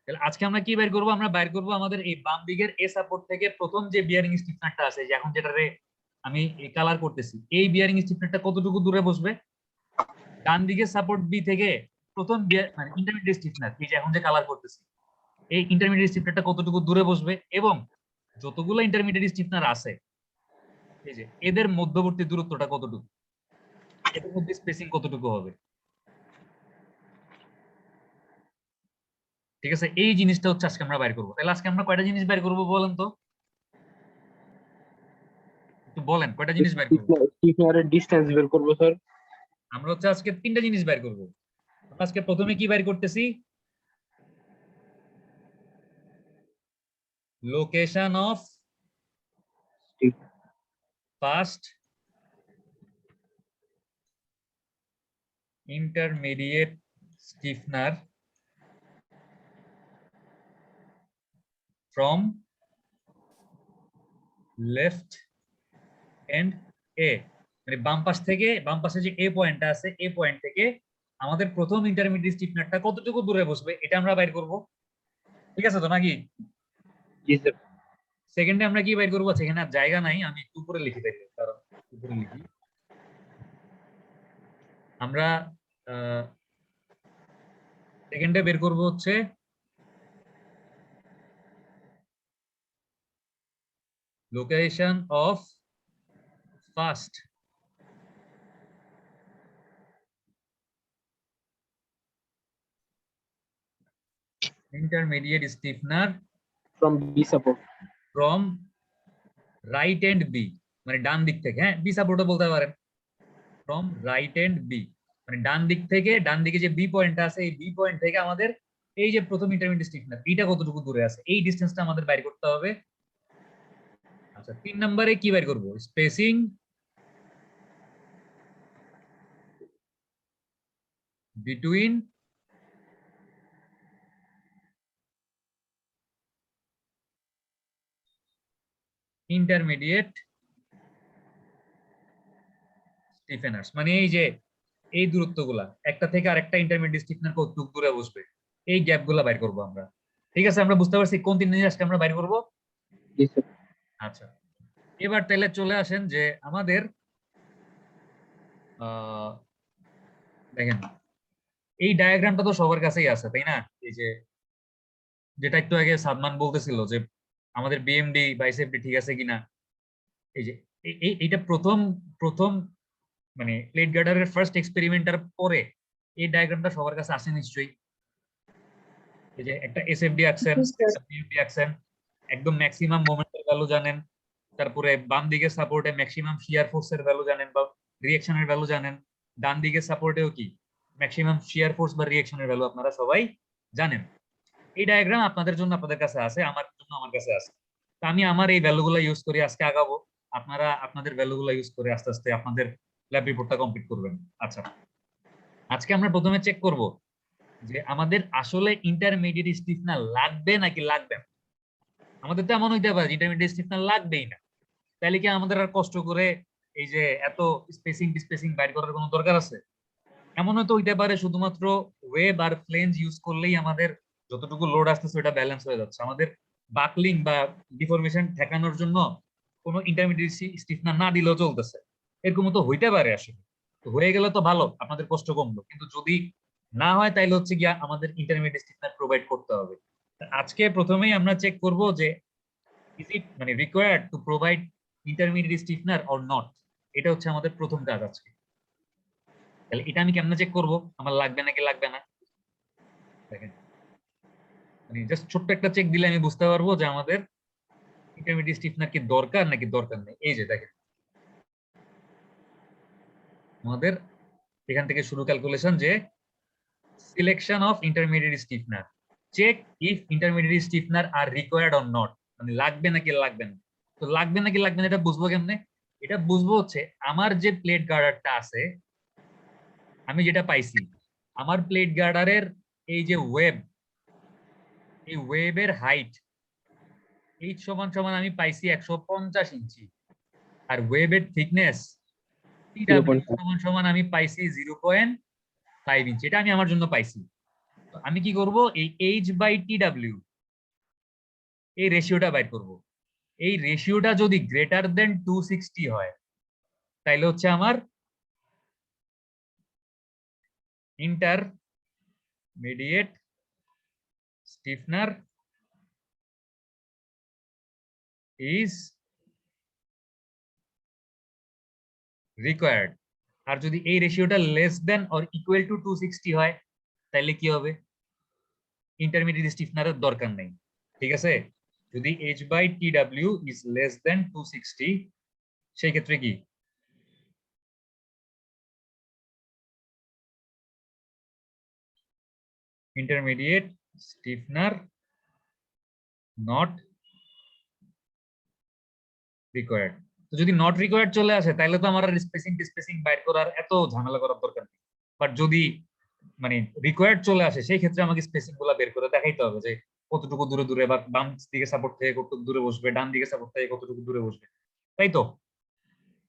তাহলে আজকে আমরা কি বের করবো? আমরা বের করবো আমাদের এই বাম দিকের এ সাপোর্ট থেকে প্রথম যে বিয়ারিং স্টিফনারটা আছে, যে এখন যেটারে আমি কালার করতেছি, এই বিয়ারিং স্টিফনারটা কতটুকু দূরে বসবে। ডান দিকের সাপোর্ট বি থেকে প্রথম মানে ইন্টারমিডিয়েট স্টিফনার, এই যে এখন যে কালার করতেছি, এই ইন্টারমিডিয়েট স্টিফনারটা কতটুকু দূরে বসবে, এবং যতগুলো ইন্টারমিডিয়েট স্টিফনার আছে এই যে এদের মধ্যবর্তী দূরত্বটা কতটুকু, এদের মধ্যে স্পেসিং কতটুকু হবে। ঠিক আছে, এই জিনিসটা হচ্ছে আজকে আমরা বাইর করবো। তাহলে আজকে আমরা কয়টা জিনিস বাইর করবো বলেন তো, একটু বলেন কয়টা জিনিস বাইর করবো। স্টিফনারের ডিসটেন্স বের করব স্যার। আমরা হচ্ছে আজকে তিনটা জিনিস বাইর করবো। আজকে প্রথমে কি বাইর করতেছি, location of first intermediate stiffener from left end A, মানে বাম পাশ থেকে, বাম পাশে যে এ পয়েন্টটা আছে, এ পয়েন্ট থেকে আমাদের প্রথম ইন্টারমিডিয়েট স্টিফনারটা কতটুকু দূরে বসবে এটা আমরা বাইর করব। ঠিক আছে তো নাকি? জি স্যার। সেকেন্ডে আমরা কি বাইর করবো, সেখানে আর জায়গা নাই, আমি একটু উপরে লিখি তাই, কারণ উপরে লিখি। আমরা সেকেন্ডে বের করব হচ্ছে location of first intermediate stiffener from B support. From right end B, মানে ডান দিক থেকে, হ্যাঁ বি সাপোর্টও বলতে পারেন। ফ্রম রাইট এন্ড বি মানে ডান দিক থেকে, ডান দিকে যে বি পয়েন্ট আছে, এই বি পয়েন্ট থেকে আমাদের এই যে প্রথম ইন্টারমিডিয়েট স্টিফনার এইটা কতটুকু দূরে আছে, এই ডিসটেন্সটা আমাদের বাইর করতে হবে। আচ্ছা, 3 নম্বরে কি বাইর করব, স্পেসিং বিটুইন ইন্টারমিডিয়েট স্টিফেনার্স, মানে এই যে এই দূরত্বগুলা একটা থেকে আরেকটা ইন্টারমিডিয়েট স্টিফেনার কতটুকু দূরে বসবে, এই গ্যাপ গুলা বাইর করবো আমরা। ঠিক আছে, আমরা বুঝতে পারছি কোন তিন জিনিস আজকে আমরা বাইর করবো। জি স্যার। আচ্ছা, এবার তাহলে চলে আসেন যে আমাদের দেখেন এই ডায়াগ্রামটা তো সবার কাছেই আছে তাই না, এই যে যেটা একটু আগে সাদমান বলতেছিল যে আমাদের বিএমডি বাইসেপডি ঠিক আছে কিনা। এই যে এইটা প্রথম প্রথম মানে প্লেট গার্ডারের ফার্স্ট এক্সপেরিমেন্টার পরে এই ডায়াগ্রামটা সবার কাছে আসে নিশ্চয়ই। এই যে একটা এসএফডি আঁকছেন, একটা বিএমডি আঁকছেন, একদম ম্যাক্সিমাম মোমেন্টের ভ্যালু জানেন, তারপরে বাম দিকে সাপোর্টে ম্যাক্সিমাম শিয়ার ফোর্সের ভ্যালু জানেন বা রিঅ্যাকশনের ভ্যালু জানেন, ডান দিকে সাপোর্টেও কি ম্যাক্সিমাম শিয়ার ফোর্স বা রিঅ্যাকশনের ভ্যালু আপনারা সবাই জানেন। এই ডায়াগ্রাম আপনাদের জন্য আপনাদের কাছে আছে, আমার জন্য আমার কাছে আছে। তো আমি আমার এই ভ্যালুগুলো ইউজ করে আজকে আগাবো, আপনারা আপনাদের ভ্যালুগুলো ইউজ করে আস্তে আস্তে আপনাদের ল্যাব রিপোর্টটা কমপ্লিট করবেন। আচ্ছা, আজকে আমরা প্রথমে চেক করব যে আমাদের আসলে ইন্টারমিডিয়েট স্টিফনার লাগবে নাকি লাগবে না। আমাদের তো এমন হইতে পারে ইন্টারমিডিয়েট স্টিফনার লাগবেই না, তাহলে কি আমাদের আর কষ্ট করে এই যে এত স্পেসিং ডিসপেসিং বাইর করার কোনো দরকার আছে? এমনও তো হইতে পারে শুধুমাত্র ওয়েব আর ফ্লেঞ্জ ইউজ করলেই আমাদের যতটুকু লোড আসতেছে ওটা ব্যালেন্স হয়ে যাচ্ছে, আমাদের বাকলিং বা ডিফরমেশন ঠেকানোর জন্য কোনো ইন্টারমিডিয়েট স্টিফনার না দিলেও চলতেছে। এরকম তো হইতে পারে আসলে। তো হয়ে গেলে তো ভালো, আপনাদের কষ্ট কমলো, কিন্তু যদি না হয় তাইলে হচ্ছে গিয়া আমাদের ইন্টারমিডিয়েট স্টিফনার প্রোভাইড করতে হবে। আজকে প্রথমেই আমরা চেক করব যে ইজ ইট মানে required to provide intermediate stiffener or not, এটা হচ্ছে আমাদের প্রথম কাজ আজকে। তাহলে এটা আমি কেমনে চেক করব আমার লাগবে নাকি লাগবে না। দেখেন, মানে জাস্ট ছোট্ট একটা চেক দিলে আমি বুঝতে পারবো যে আমাদের ইন্টারমিডিয়েট স্টিফনার কি দরকার নাকি দরকার নেই। এই যে দেখেন, আমাদের এখান থেকে শুরু ক্যালকুলেশন যে selection of intermediate stiffener, check if intermediate stiffener are required or not, মানে লাগবে নাকি লাগবে না। তো লাগবে নাকি লাগবে না এটা বুঝবো কেমনে? এটা বুঝবো হচ্ছে আমার যে প্লেট গার্ডারটা আছে, আমি যেটা পাইছি আমার প্লেট গার্ডারের এই যে ওয়েব, এই ওয়েবের হাইট এইচ সমান সমান আমি পাইছি 150 ইঞ্চি, আর ওয়েবের থিকনেস সমান সমান আমি পাইছি 0.5 ইঞ্চি, এটা আমি আমার জন্য পাইছি। তো আমি কি করব, এই h/tw এই রেশিওটা বাইর করব। এই রেশিওটা যদি গ্রেটার দেন 260 হয় তাইলে হচ্ছে আমার ইন্টারমিডিয়েট স্টিফনার ইজ রিকোয়ার্ড। আর যদি এই রেশিওটা less than or equal to 260 হয় তাহলে কি হবে, ইন্টারমিডিয়েট স্টিফনারের দরকার নেই। ঠিক আছে, যদি h/tw ইজ লেস দেন 260 সেই ক্ষেত্রে কি ইন্টারমিডিয়েট স্টিফনার নট রিকোয়ার্ড। তো যদি নট রিকোয়ার্ড চলে আসে তাহলে তো আমার আর স্পেসিং ডিসপেসিং বাইর করার এত ঝামেলা করার দরকার নেই। বাট যদি মানে রিকোয়ার্ড চলে আসে সেই ক্ষেত্রে আমাকে স্পেসিং গুলা বের করে দেখাইতে হবে যে কতটুকু দূরে দূরে, বা বাম দিকে সাপোর্ট থেকে কতটুকু দূরে বসবে, ডান দিকে সাপোর্ট থেকে কতটুকু দূরে বসবে, তাই তো?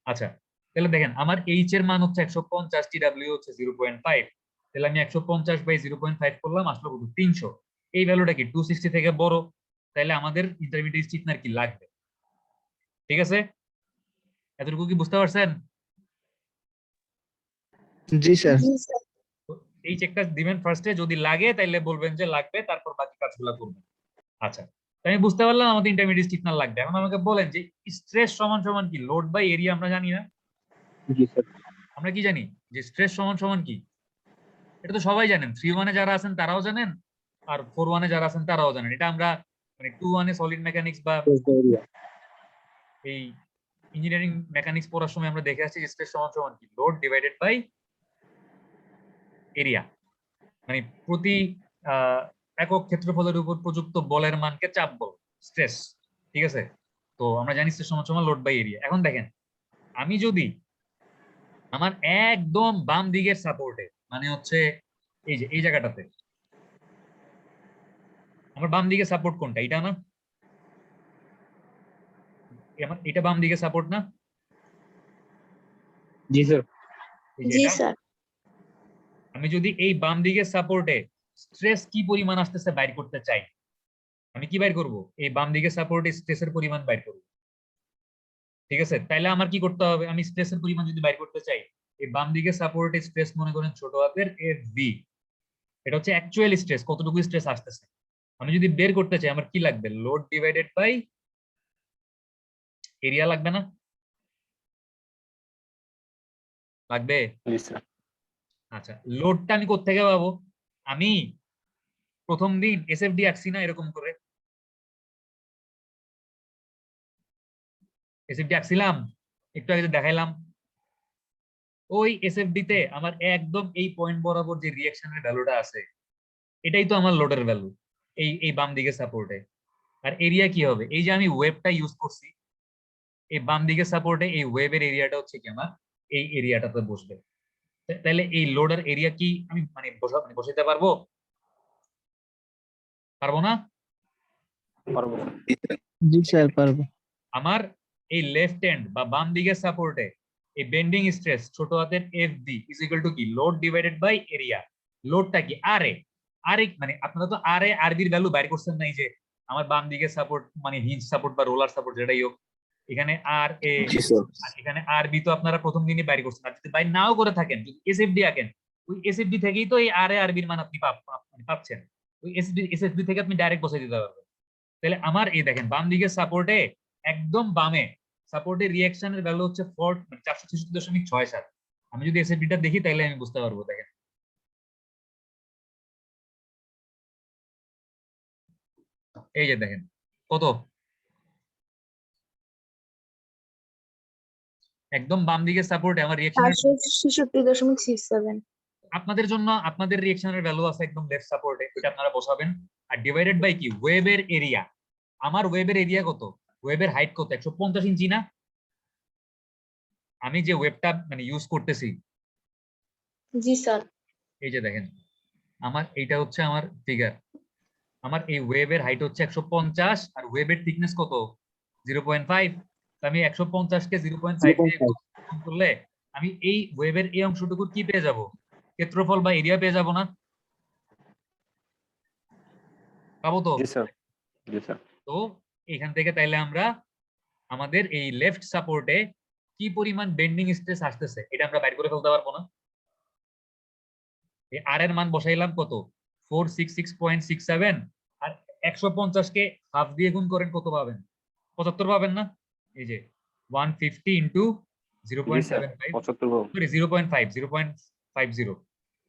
আচ্ছা, তাহলে দেখেন আমার এইচ এর মান হচ্ছে 150, টিডব্লিউ হচ্ছে 0.5। তাহলে আমি 150/0.5 করলাম, আসলো কত, 300। এই ভ্যালুটা কি 260 থেকে বড়, তাহলে আমাদের ইন্টারমিডিয়েট স্টিফনার কি লাগবে। ঠিক আছে, এতটুকু কি বুঝতে পারছেন? জি স্যার। তো এই চেকটা দিবেন ফার্স্টে, যদি লাগে তাহলে বলবেন যে লাগবে, তারপর বাকি কাজগুলো করবেন। আচ্ছা, তো আমি বুঝতে পারলাম আমাদের ইন্টারমিডিয়েট স্টিফনার লাগবে। এখন আমাকে বলেন যে স্ট্রেস সমান সমান কি, লোড বাই এরিয়া আমরা জানি না? জি স্যার। আমরা কি জানি যে স্ট্রেস সমান সমান কি? এটা তো সবাই জানেন, 3-1 যারা আছেন তারাও জানেন, আর 4-1 যারা আছেন তারাও জানেন। এটা আমরা মানে 2-1 সলিড মেকানিক্স বা এই ইঞ্জিনিয়ারিং মেকানিক্স পড়ার সময় আমরা দেখে আসছি স্ট্রেস সমান সমান কি, লোড ডিভাইডেড বাই এরিয়া। মানে প্রতি একক ক্ষেত্রফলের উপর প্রযুক্ত বলের মানকে চাপ বল, স্ট্রেস। ঠিক আছে, তো আমরা জানি স্ট্রেস সমান সমান লোড বাই এরিয়া। এখন দেখেন, আমি যদি আমার একদম বাম দিকের সাপোর্টে, মানে হচ্ছে এই যে এই জায়গাটাতে, আমার বাম দিকে সাপোর্ট কোনটা, এটা না? আমার এটা বাম দিকে সাপোর্ট না? জি স্যার। এই যে জি এটা। স্যার। আমি যদি এই বাম দিকের সাপোর্টে স্ট্রেস কি পরিমাণ আসতেছে বাইর করতে চাই, আমি কি বাইর করব, এই বাম দিকের সাপোর্টে স্ট্রেসের পরিমাণ বাইর করব। ঠিক আছে, তাইলে আমার কি করতে হবে, আমি স্ট্রেসের পরিমাণ যদি বাইর করতে চাই, এই বাম দিকের সাপোর্টে স্ট্রেস মনে করেন ছোট হাতের এফ ভি, এটা হচ্ছে অ্যাকচুয়াল স্ট্রেস, কতটুকু স্ট্রেস আসতেছে। আমি যদি বের করতে চাই আমার কি লাগবে, লোড ডিভাইডেড বাই এরিয়া, লাগবে না? লাগবে। জি স্যার। আচ্ছা, লোডটা আমি কোত্থেকে পাবো, আমি প্রথম দিন এসএফডি আঁকছি না এরকম করে, এসএফডি আঁকছিলাম একটু আগে যে দেখাইলাম, ওই এসএফডি তে আমার একদম এই পয়েন্ট বরাবর যে রিঅ্যাকশনের ভ্যালুটা আছে এটাই তো আমার লোডের ভ্যালু, এই এই বাম দিকে সাপোর্টে। আর এরিয়া কি হবে, এই যে আমি ওয়েবটা ইউজ করছি এই বাম দিকে সাপোর্টে, এই ওয়েবের এরিয়াটা হচ্ছে কি আমার এই এরিয়াটাতে বসবে। তাহলে এই লোডের এরিয়া কি আমি মানে বসাইতে পারবো? পারবো না? পারবো। জি স্যার পারবো। আমার এই লেফট হ্যান্ড বা বাম দিকের সাপোর্টে এই বেন্ডিং স্ট্রেস ছোট হাতের F B is equal to কি, লোড ডিভাইডেড বাই এরিয়া। লোডটা কি আর এ, আর মানে আপনারা তো আর এ আর বির ভ্যালু বাইর করছেন নাই, যে আমার বাম দিকের সাপোর্ট মানে হিঞ্জ সাপোর্ট বা রোলার সাপোর্ট যেটাই হোক, এখানে আর এ জি স্যার। আর এখানে আর বি তো আপনারা প্রথম দিনই বাইর করছেন। আর যদি বাইর নাও করে থাকেন, যদি এসএফডি আঁকেন, ওই এসএফডি থেকেই তো এই আর এ আর বির মান আপনি পাচ্ছেন, ওই এসএফডি থেকে আপনি ডাইরেক্ট বসাই দিতে পারবেন। তাহলে আমার এই দেখেন বাম দিকের সাপোর্টে একদম বামে সাপোর্টের রিঅ্যাকশনের ভ্যালু হচ্ছে 466.67। আমি যদি এসএফডিটা দেখি তাহলে আমি বুঝতে পারবো। দেখেন এই যে দেখেন কত, একদম বাম দিকের সাপোর্টে আমার রিঅ্যাকশনের, 466.67। আপনাদের জন্য আপনাদের রিঅ্যাকশনের ভ্যালু আছে একদম লেফট সাপোর্টে, এটা আপনারা বসাবেন। আর ডিভাইডেড বাই কি, ওয়েবের এরিয়া। আমার ওয়েবের এরিয়া কত, ওয়েবের হাইট কত, 150 ইঞ্চি না? আমি যে ওয়েবটা মানে ইউজ করতেছি, জি স্যার। এই যে দেখেন আমার এইটা হচ্ছে আমার ফিগার, আমার এই ওয়েবের হাইট হচ্ছে 150 আর ওয়েবের থিকনেস কত, 0.5। আমি 150 কে 0.5 দিয়ে গুণ করলে আমি এই ওয়েবের এই অংশটুকু কি পেয়ে যাব, ক্ষেত্রফল বা এরিয়া পেয়ে যাব না? পাবো তো? জি স্যার। জি স্যার। তো এখান থেকে তাইলে আমরা আমাদের এই লেফট সাপোর্টে কি পরিমাণ বেন্ডিং স্ট্রেস আসতেছে এটা আমরা বাইর করে ফেলতে পারবো না? এই আর এর মান বসাইলাম কত, 466.67, আর 150 কে হাফ দিয়ে গুণ করেন কত পাবেন? 75 পাবেন না? এই যে 150 ইন্টু জি স্যার। 0.75, 75 পাবো। সরি 0.50,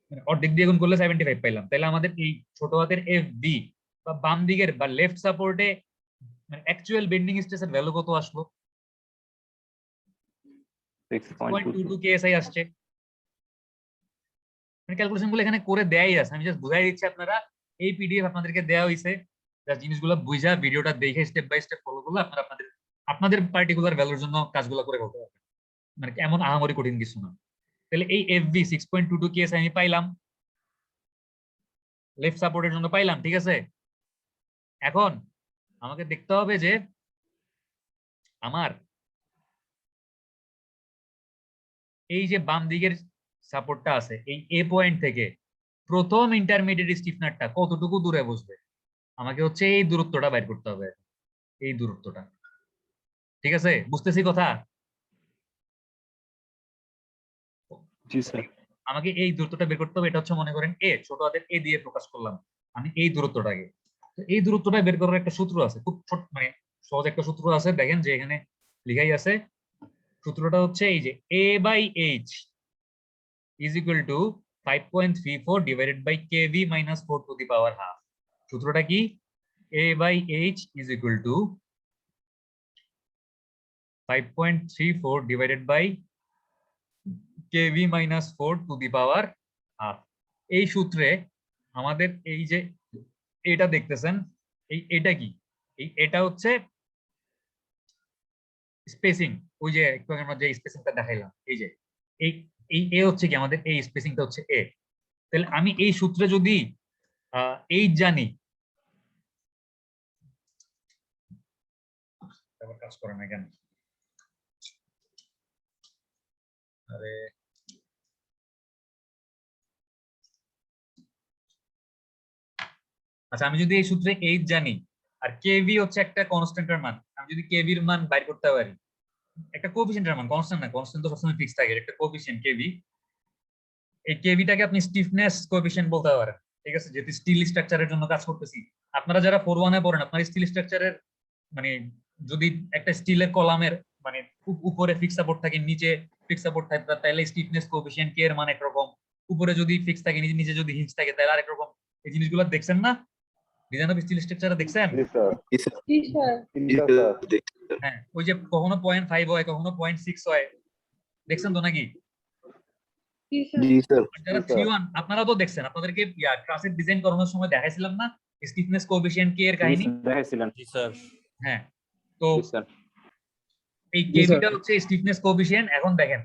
মানে অর্ধেক দিয়ে গুণ করলে 75 পাইলাম। তাহলে আমাদের এই ছোট হাতের এফ বি বা বাম দিকের বা লেফট সাপোর্টে মানে অ্যাকচুয়াল বেন্ডিং স্ট্রেসের ভ্যালু কত আসলো? 6.22 6.22 কেএসআই আসছে। মানে ক্যালকুলেশন গুলো এখানে করে দেয়াই আছে, আমি জাস্ট বুঝাই দিচ্ছি। আপনারা এই পিডিএফ আপনাদেরকে দেওয়া হয়েছে, যা জিনিসগুলো বুঝা ভিডিওটা দেখে স্টেপ বাই স্টেপ ফলো করলে আপনারা আপনাদের আপনাদের পার্টিকুলার ভ্যালুর জন্য কাজগুলো করে ফেলতে পারবেন। মানে এমন আহামরি কঠিন কিছু না। তাহলে এই এফভি 6.22 কেএস আমি পাইলাম, লেফট সাপোর্টের জন্য পাইলাম, ঠিক আছে। এখন আমাকে দেখতে হবে যে আমার এই যে বাম দিকের সাপোর্টটা আছে এই এ পয়েন্ট থেকে প্রথম ইন্টারমিডিয়েট স্টিফনারটা কতটুকু দূরে বসবে, আমাকে হচ্ছে এই দূরত্বটা বাইর করতে হবে, এই দূরত্বটা। ঠিক আছে, বুঝতেছি কথা? জি স্যার। আমাকে এই দূরত্বটা বের করতে হবে। এটা হচ্ছে মনে করেন এ, ছোট হাতের এ দিয়ে প্রকাশ করলাম আমি এই দূরত্বটাকে। তো এই দূরত্বটা বের করার একটা সূত্র আছে, খুব ছোট মানে সহজ একটা সূত্র আছে। দেখেন যে এখানে লিখাই আছে, সূত্রটা হচ্ছে এই যে a by h is equal to 5.34 divided by kv minus 4 to the power half। সূত্রটা কি? a by h is equal to 5.34 divided by kv minus 4 to the power half। এই সূত্রে আমাদের এই যে এটা দেখতেছেন, এটা কি? এটা হচ্ছে স্পেসিং। ওই যে একটু আগে আমরা যে স্পেসিংটা দেখাইলাম, এই যে এই এই এ হচ্ছে কি, আমাদের এই স্পেসিংটা হচ্ছে এ। তাহলে আমি এই সূত্রে যদি এইচ জানি, কাজ করে না কেন? আরে আচ্ছা, আমি যদি এই সূত্রে এইচ জানি আর কেভি হচ্ছে একটা কনস্ট্যান্টের মান, আমি যদি কেভির মান বাইর করতে পারি, একটা কোএফিসিয়েন্টের মান, কনস্ট্যান্ট না, কনস্ট্যান্ট তো সবসময় ফিক্স থাকে, একটা কোএফিসিয়েন্ট কেভি। এই কেভিটাকে আপনি স্টিফনেস কোএফিসিয়েন্ট বলতে পারেন। ঠিক আছে, যেহেতু স্টিল স্ট্রাকচারের জন্য কাজ করতেছি। আপনারা যারা 4-1 পড়েন, আপনার স্টিল স্ট্রাকচারের মানে যদি একটা স্টিলের কলামের মানে উপরে ফিক্স সাপোর্ট থাকে, নিচে ফিক্স সাপোর্ট থাকে, তাহলে স্টিফনেস কোএফিসিয়েন্ট কে এর মান একরকম, উপরে যদি ফিক্স থাকে নিচে নিচে যদি হিঞ্জ থাকে তাহলে আরেক রকম। এই জিনিসগুলো দেখছেন না? ডিজাইন অফ স্টিল স্ট্রাকচার দেখছেন? জি স্যার। জি স্যার। জি স্যার। হ্যাঁ, ওই যে কখনো 0.5 হয়, কখনো 0.6 হয়, দেখছেন তো নাকি? জি স্যার। জি স্যার। আর যারা 3-1 আপনারাও তো দেখছেন, আপনাদেরকে ক্লাসের ডিজাইন করানোর সময় দেখাইছিলাম না স্টিফনেস কোএফিসিয়েন্ট কে এর কাহিনী? দেখাইছিলেন। জি স্যার। হ্যাঁ, তো জি স্যার। এই জি স্যার। কেভিটা হচ্ছে স্টিফনেস কোএফিসিয়েন্ট। এখন দেখেন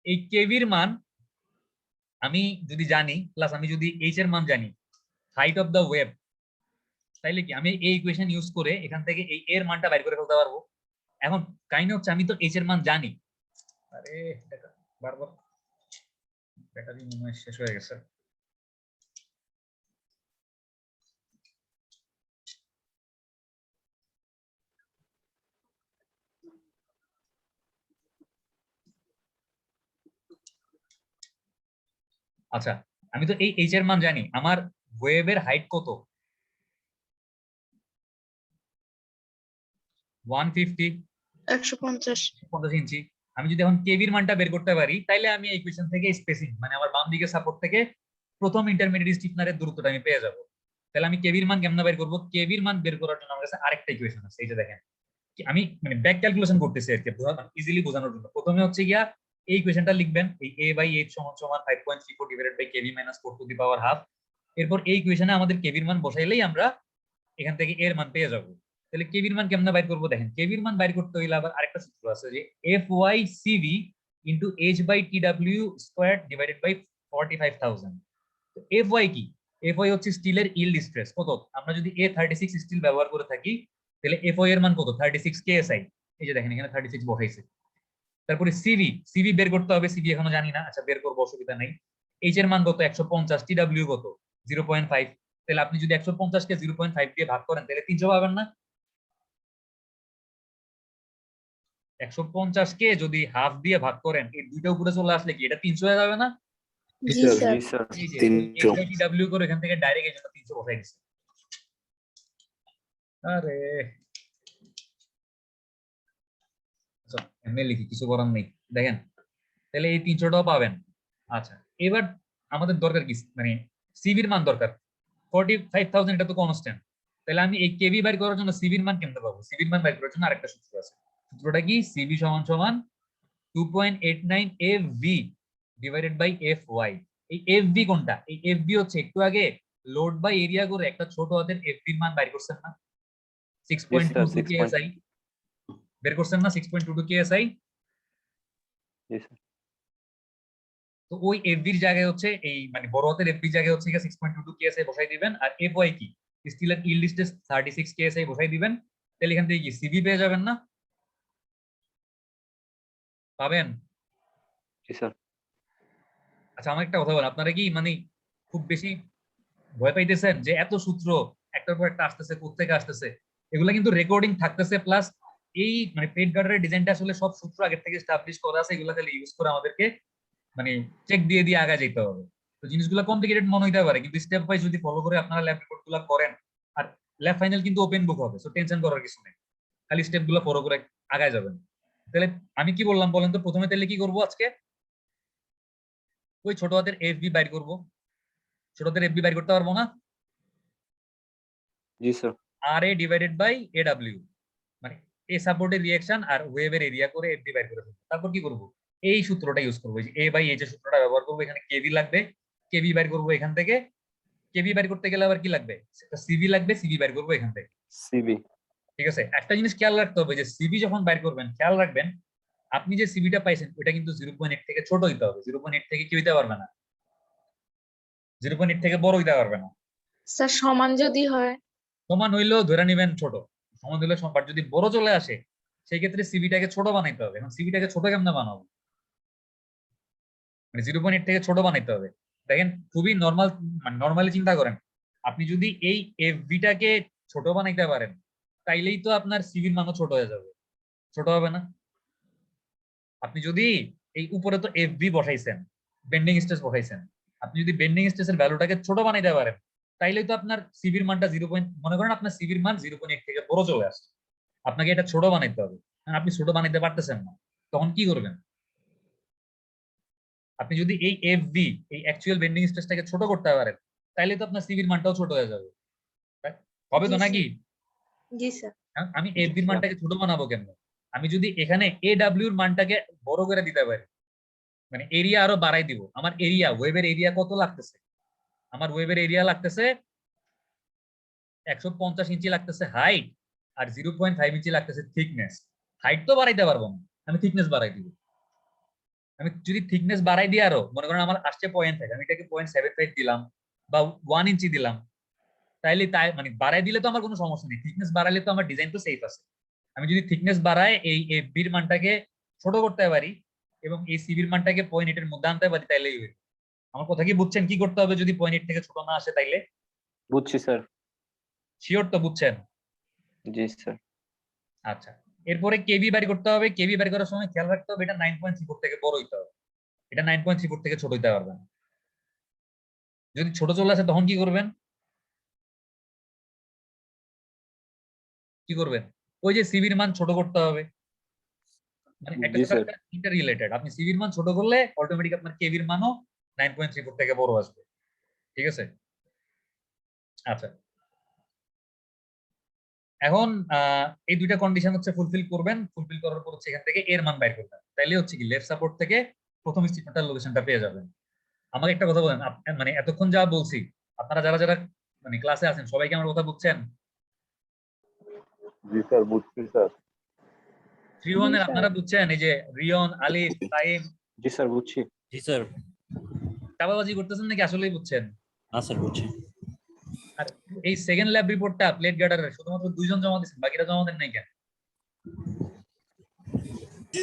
এই কেভির মান আমি যদি জানি, প্লাস আমি যদি এইচ এর মান জানি, হাইট অফ দ্য ওয়েভ, তাইলে কি আমি এই ইকুয়েশন ইউজ করে এখান থেকে এই এর মানটা বাইর করে ফেলতে পারবো। এখন কাহিনী হচ্ছে আমি তো এইচ এর মান জানি। আরে বারবার ব্যাটারি মনে হয় শেষ হয়ে গেছে। আচ্ছা, আমি তো এই এইচ এর মান জানি, আমার ওয়েভের হাইট কত? 150, 150। 50 ইঞ্চি। আমি যদি এখন কেভির মানটা বের করতে পারি, তাইলে আমি এই ইকুয়েশন থেকে স্পেসিং মানে আমার বাম দিকের সাপোর্ট থেকে প্রথম ইন্টারমিডিয়েট স্টিফনারের দূরত্বটা আমি পেয়ে যাবো। তাহলে আমি কেভির মান কেমনে বের করবো? কেভির মান বের করার জন্য আমার কাছে আরেকটা ইকুয়েশন আছে, এই যে দেখেন। আমি মানে ব্যাক ক্যালকুলেশন করতেছি আর কি, ইজিলি বোঝানোর জন্য। প্রথমে হচ্ছে গিয়া এই ইকুয়েশনটা লিখবেন, এই a বাই h সমান সমান 5.34 divided by kv minus 4 to the power half. এরপর এই ইকুয়েশনে আমাদের কেভির মান বসাইলেই আমরা এখান থেকে এর মান পেয়ে যাবো। তাহলে কেভির মান কেমনে বাইর করবো? দেখেন, কেভির মান বাইর করতে হইলে আবার আরেকটা সূত্র আছে, যে FYCV into h by TW square divided by 45,000। তো FY কি? FY হচ্ছে স্টিলের ইল্ড স্ট্রেস কত। আমরা যদি A36 স্টিল ব্যবহার করে থাকি, তাহলে FY এর মান কত? 36 KSI। এই যে দেখেন এখানে 36 বসাইছে। তারপরে সিভি বের করতে হবে, সিভি এখনো জানি না, আচ্ছা বের করবো, অসুবিধা নাই। এইচ এর মান কত? 150, TW কত? 0.5। তাহলে আপনি যদি 150 কে 0.5 দিয়ে ভাগ করেন তাহলে 300 পাবেন না? 150 কে যদি হাফ দিয়ে ভাগ করেন, এই দুইটা উপরে চলে আসলে কি এটা 300 হয়ে যাবে না? জি স্যার জি স্যার এই যে 300 HITW করে এখান থেকে ডাইরেক্ট এই জন্য 300 বসাই দিচ্ছে। আরে আচ্ছা, এমনি লিখি, কিছু করার নেই। দেখেন তাহলে এই 300টাও পাবেন। আচ্ছা, এবার আমাদের দরকার কি, মানে সিভির মান দরকার 45,000, এটা তো কনস্ট্যান্ট। তাহলে আমি এই কেভি বের করার জন্য সিভির মান কেমনে পাবো? সিভির মান বের করার জন্য আরেকটা সূত্র আছে। সূত্রটা কি? সিভি সমান সমান 2.89 FV ডিভাইডেড বাই FY। এই FV কোনটা? এই FV হচ্ছে একটু আগে লোড বাই এরিয়া করে একটা ছোট হাতের FV এর মান বের করছেন না, 6.22 KSI বের করছেন না, 6.22 KSI। জি স্যার তো ওই এফবির জায়গায় হচ্ছে এই মানে বড় হাতের এফবির জায়গায় হচ্ছে 6.22 কেএসআই বসাই দিবেন, আর এফওয়াই কি স্টিল এন্ড ইল্ড লিস্টে 36 কেএসআই বসাই দিবেন। তাহলে এখান থেকে কি সিভি পেয়ে যাবেন না? পাবেন? জি স্যার আচ্ছা, আমার একটা কথা বলেন, আপনারা কি মানে খুব বেশি ভয় পাইতেছেন যে এত সূত্র একটার পর একটা আসতেছে, কোত্থেকে আসতেছে? এগুলা কিন্তু রেকর্ডিং থাকতেছে, প্লাস এই মানে পেট গার্ডারের ডিজাইনটা আসলে সব সূত্র আগের থেকে এস্টাবলিশ করা আছে, এগুলা খালি ইউজ করে আমাদেরকে মানে চেক দিয়ে দিয়ে আগে যেতে হবে। তো জিনিসগুলো কমপ্লিকেটেড মনে হইতে পারে, কিন্তু স্টেপ বাই যদি ফলো করে আপনারা ল্যাব রিপোর্ট গুলো করেন, আর ল্যাব ফাইনাল কিন্তু ওপেন বুক হবে, সো টেনশন করার কিছু নেই, খালি স্টেপ গুলো ফলো করে আগায় যাবেন। তাহলে আমি কি বললাম বলেন তো? প্রথমে তাহলে কি করবো আজকে? ওই ছোট হাতের এফবি বাইর করবো। ছোট হাতের এফবি বাইর করতে পারবো না? জি sir R A divided by A W, মানে এ সাপোর্টের রিঅ্যাকশন আর ওয়েভের এরিয়া করে এফবি বাইর করে ফেলবো। তারপর কি করবো? এই সূত্রটা ইউজ করবো, এ বাই এইচ এর সূত্রটা ব্যবহার করবো। এখানে কেভি লাগবে, কেভি বাইর করবো এখান থেকে। কেভি বের করতে গেলে আবার কি লাগবে? সিভি লাগবে, সিভি বের করবো এখান থেকে। সিবি ঠিক আছে, একটা জিনিস খেয়াল রাখতে হবে যে সিভি যখন বের করবেন খেয়াল রাখবেন আপনি যে সিভিটা পাইছেন ওটা কিন্তু 0.8 থেকে ছোট হইতে হবে। 0.8 থেকে কি হইতে পারবে না, 0.8 থেকে বড় হইতে পারবে না। স্যার সমান যদি হয় সমান হইলেও ধরে নিবেন ছোট, সমান হইলে বাট যদি বড় চলে আসে সেই ক্ষেত্রে সিভিটাকে ছোট বানাইতে হবে। এখন সিভিটাকে ছোট কেমনে বানাবো? মানে 0.8 থেকে ছোট বানাইতে হবে। দেখেন খুবই নর্মাল, মানে নর্মালি চিন্তা করেন, আপনি যদি এই এফবিটাকে ছোট বানাইতে পারেন তাইলেই তো আপনার সিভির মানও ছোট হয়ে যাবে, ছোট হবে না? আপনি যদি এই উপরে তো এফবি বসাইছেন, বেন্ডিং স্ট্রেস বসাইছেন, আপনি যদি বেন্ডিং স্ট্রেসের ভ্যালুটাকে ছোট বানাইতে পারেন তাইলেই তো আপনার সিভির মানটা 0. মনে করেন আপনার সিভির মান 0.8 থেকে বড় চলে আসছে, আপনাকে এটা ছোট বানাইতে হবে। আপনি ছোট বানাইতে পারতেছেন না, তখন কি করবেন? আপনি যদি এই এফবি, এই অ্যাকচুয়াল বেন্ডিং স্ট্রেসটাকে ছোট করতে পারেন তাইলে তো আপনার সিভির মানটাও ছোট হয়ে যাবে, হবে তো জি নাকি? জি স্যার আমি জি এফবির স্যার মানটাকে ছোট বানাবো কেন? আমি যদি এখানে এ ডাব্লিউর মানটাকে বড় করে দিতে পারি, মানে এরিয়া আরো বাড়াই দিব। আমার এরিয়া, ওয়েবের এরিয়া কত লাগতেছে? আমার ওয়েবের এরিয়া লাগতেছে 150 ইঞ্চি লাগতেছে হাইট, আর 0.5 ইঞ্চি লাগতেছে থিকনেস। হাইট তো বাড়াইতে পারবো না, আমি থিকনেস বাড়াই দিব। আমি যদি থিকনেস বাড়াই দিই, আরো মনে করেন আমার আসছে 0.5, আমি এটাকে 0.75 দিলাম বা 1 ইঞ্চি দিলাম, তাইলে তাই মানে বাড়াই দিলে তো আমার কোনো সমস্যা নেই, থিকনেস বাড়াইলে তো আমার ডিজাইন তো সেফ আছে। আমি যদি থিকনেস বাড়ায় এই এফবির মানটাকে ছোট করতে পারি এবং এই সিবির মানটাকে 0.8 এর মধ্যে আনতে পারি তাইলেই হইল। আমার কথা কি বুঝছেন কি করতে হবে যদি 0.8 থেকে ছোট না আসে? তাইলে বুঝছি স্যার শিওর তো বুঝছেন? জি স্যার আচ্ছা, এরপরে কেবি বের করতে হবে। কেবি বের করার সময় খেয়াল রাখতে হবে এটা 9.34 থেকে বড় হইতে হবে, এটা 9.34 থেকে ছোট হইতে পারবে না। যদি ছোট চলে আসে তখন কি করবেন? কি করবেন? ওই যে সিবির মান ছোট করতে হবে, মানে একটা জি সাথে স্যার একটা ইন্টার রিলেটেড। আপনি সিবির মান ছোট করলে অটোমেটিক আপনার কেবির মানও 9.34 থেকে বড় আসবে। ঠিক আছে? আচ্ছা, এখন এই দুইটা কন্ডিশন হচ্ছে ফুলফিল করবেন। ফুলফিল করার পর হচ্ছে এখান থেকে এর মান বাইর করবেন, তাইলে হচ্ছে কি লেফট সাপোর্ট থেকে প্রথম স্টিফেন্টার লোকেশনটা পেয়ে যাবেন। আমাকে একটা কথা বলেন, মানে এতক্ষণ যা বলছি আপনারা যারা যারা মানে ক্লাসে আছেন সবাইকে আমার কথা বুঝছেন? জি স্যার বুঝছি স্যার 3-1 জি এর স্যার আপনারা বুঝছেন? এই যে রিয়ন, আলিফ, তাইম জি স্যার বুঝছি জি স্যার। চাপাবাজি করতেছেন নাকি আসলেই বুঝছেন? না স্যার বুঝছি। আর এই সেকেন্ড ল্যাব রিপোর্টটা প্লেট গার্ডারের শুধুমাত্র 2 জন জমা দিয়েছেন, বাকিরা জমা দেন নাই কেন?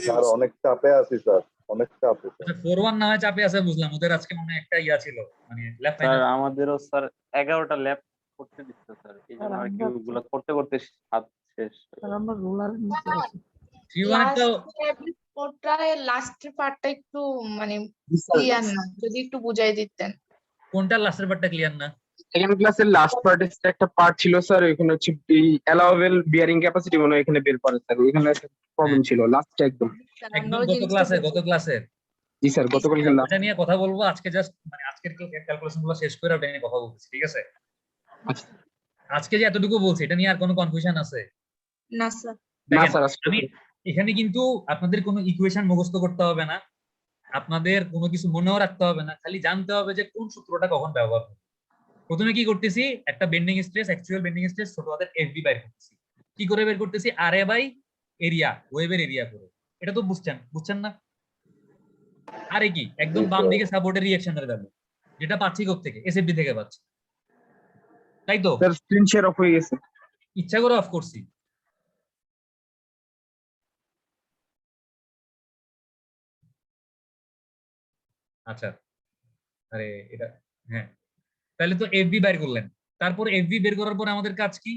স্যার অনেক চাপে আছি স্যার অনেক চাপে স্যার আচ্ছা, 4-1 না হয় চাপে আছে বুঝলাম, ওদের আজকে মনে হয় একটা ইয়া ছিল, মানে ল্যাব স্যার ফাইনাল। আমাদেরও স্যার 11টা ল্যাব করতে দিচ্ছে স্যার, এই জন্য আর কি ওগুলো করতে করতে হাত শেষ হয়ে গেছে। আমরা রোলারের নিচে আছি। Q1 তো লাস্টের পার্টটা একটু মানে জি স্যার, ক্লিয়ার না, যদি একটু বুঝাই দিতেন। কোনটা লাস্টের পার্টটা ক্লিয়ার না? সেকেন্ড ক্লাসের লাস্ট পার্টে একটা পার্ট ছিল স্যার, এখানে হচ্ছে অ্যালাউয়েবল বিয়ারিং ক্যাপাসিটি মনে হয় এখানে বের করে স্যার, এখানে একটা প্রবলেম ছিল লাস্টে একদম। স্যার, একদম আমরা ওই জিনিসটা গত ক্লাসে জি স্যার, গতকালকে লাস্ট। ওটা নিয়ে কথা বলবো আজকে, জাস্ট মানে আজকের ক্যালকুলেশন গুলো শেষ করে ওটা নিয়ে কথা বলতেছি, ঠিক আছে? আচ্ছা। আজকে যে এতটুকু বলছি এটা নিয়ে আর কোনো কনফিউশন আছে? না স্যার। না দেখেন, স্যার, আমি এখানে কিন্তু আপনাদের কোনো ইকুয়েশন মুখস্থ করতে হবে না, আপনাদের কোনো কিছু মনেও রাখতে হবে না, খালি জানতে হবে যে কোন সূত্রটা কখন ব্যবহার করব। প্রথমে কি করতেছি, একটা bending stress, actual bending stress ছোট হাতের এফবি বাইর করতেছি। কি করে বের করতেছি? আর এ বাই এরিয়া, ওয়েভের এরিয়া করে। এটা তো বুঝছেন না? আরে কি একদম বাম দিকে সাপোর্টের রিঅ্যাকশনের ভ্যালু, যেটা পাচ্ছি থেকে এসএফডি থেকে পাচ্ছি, তাই তো? স্যার স্ক্রিন শেয়ার অফ হয়ে গেছে। ইচ্ছা করে অফ করছি। আচ্ছা, আরে এটা, হ্যাঁ, তাহলে তো এফবি বের করলেন। তারপর এফবি বের করার পর আমাদের কাজ কি?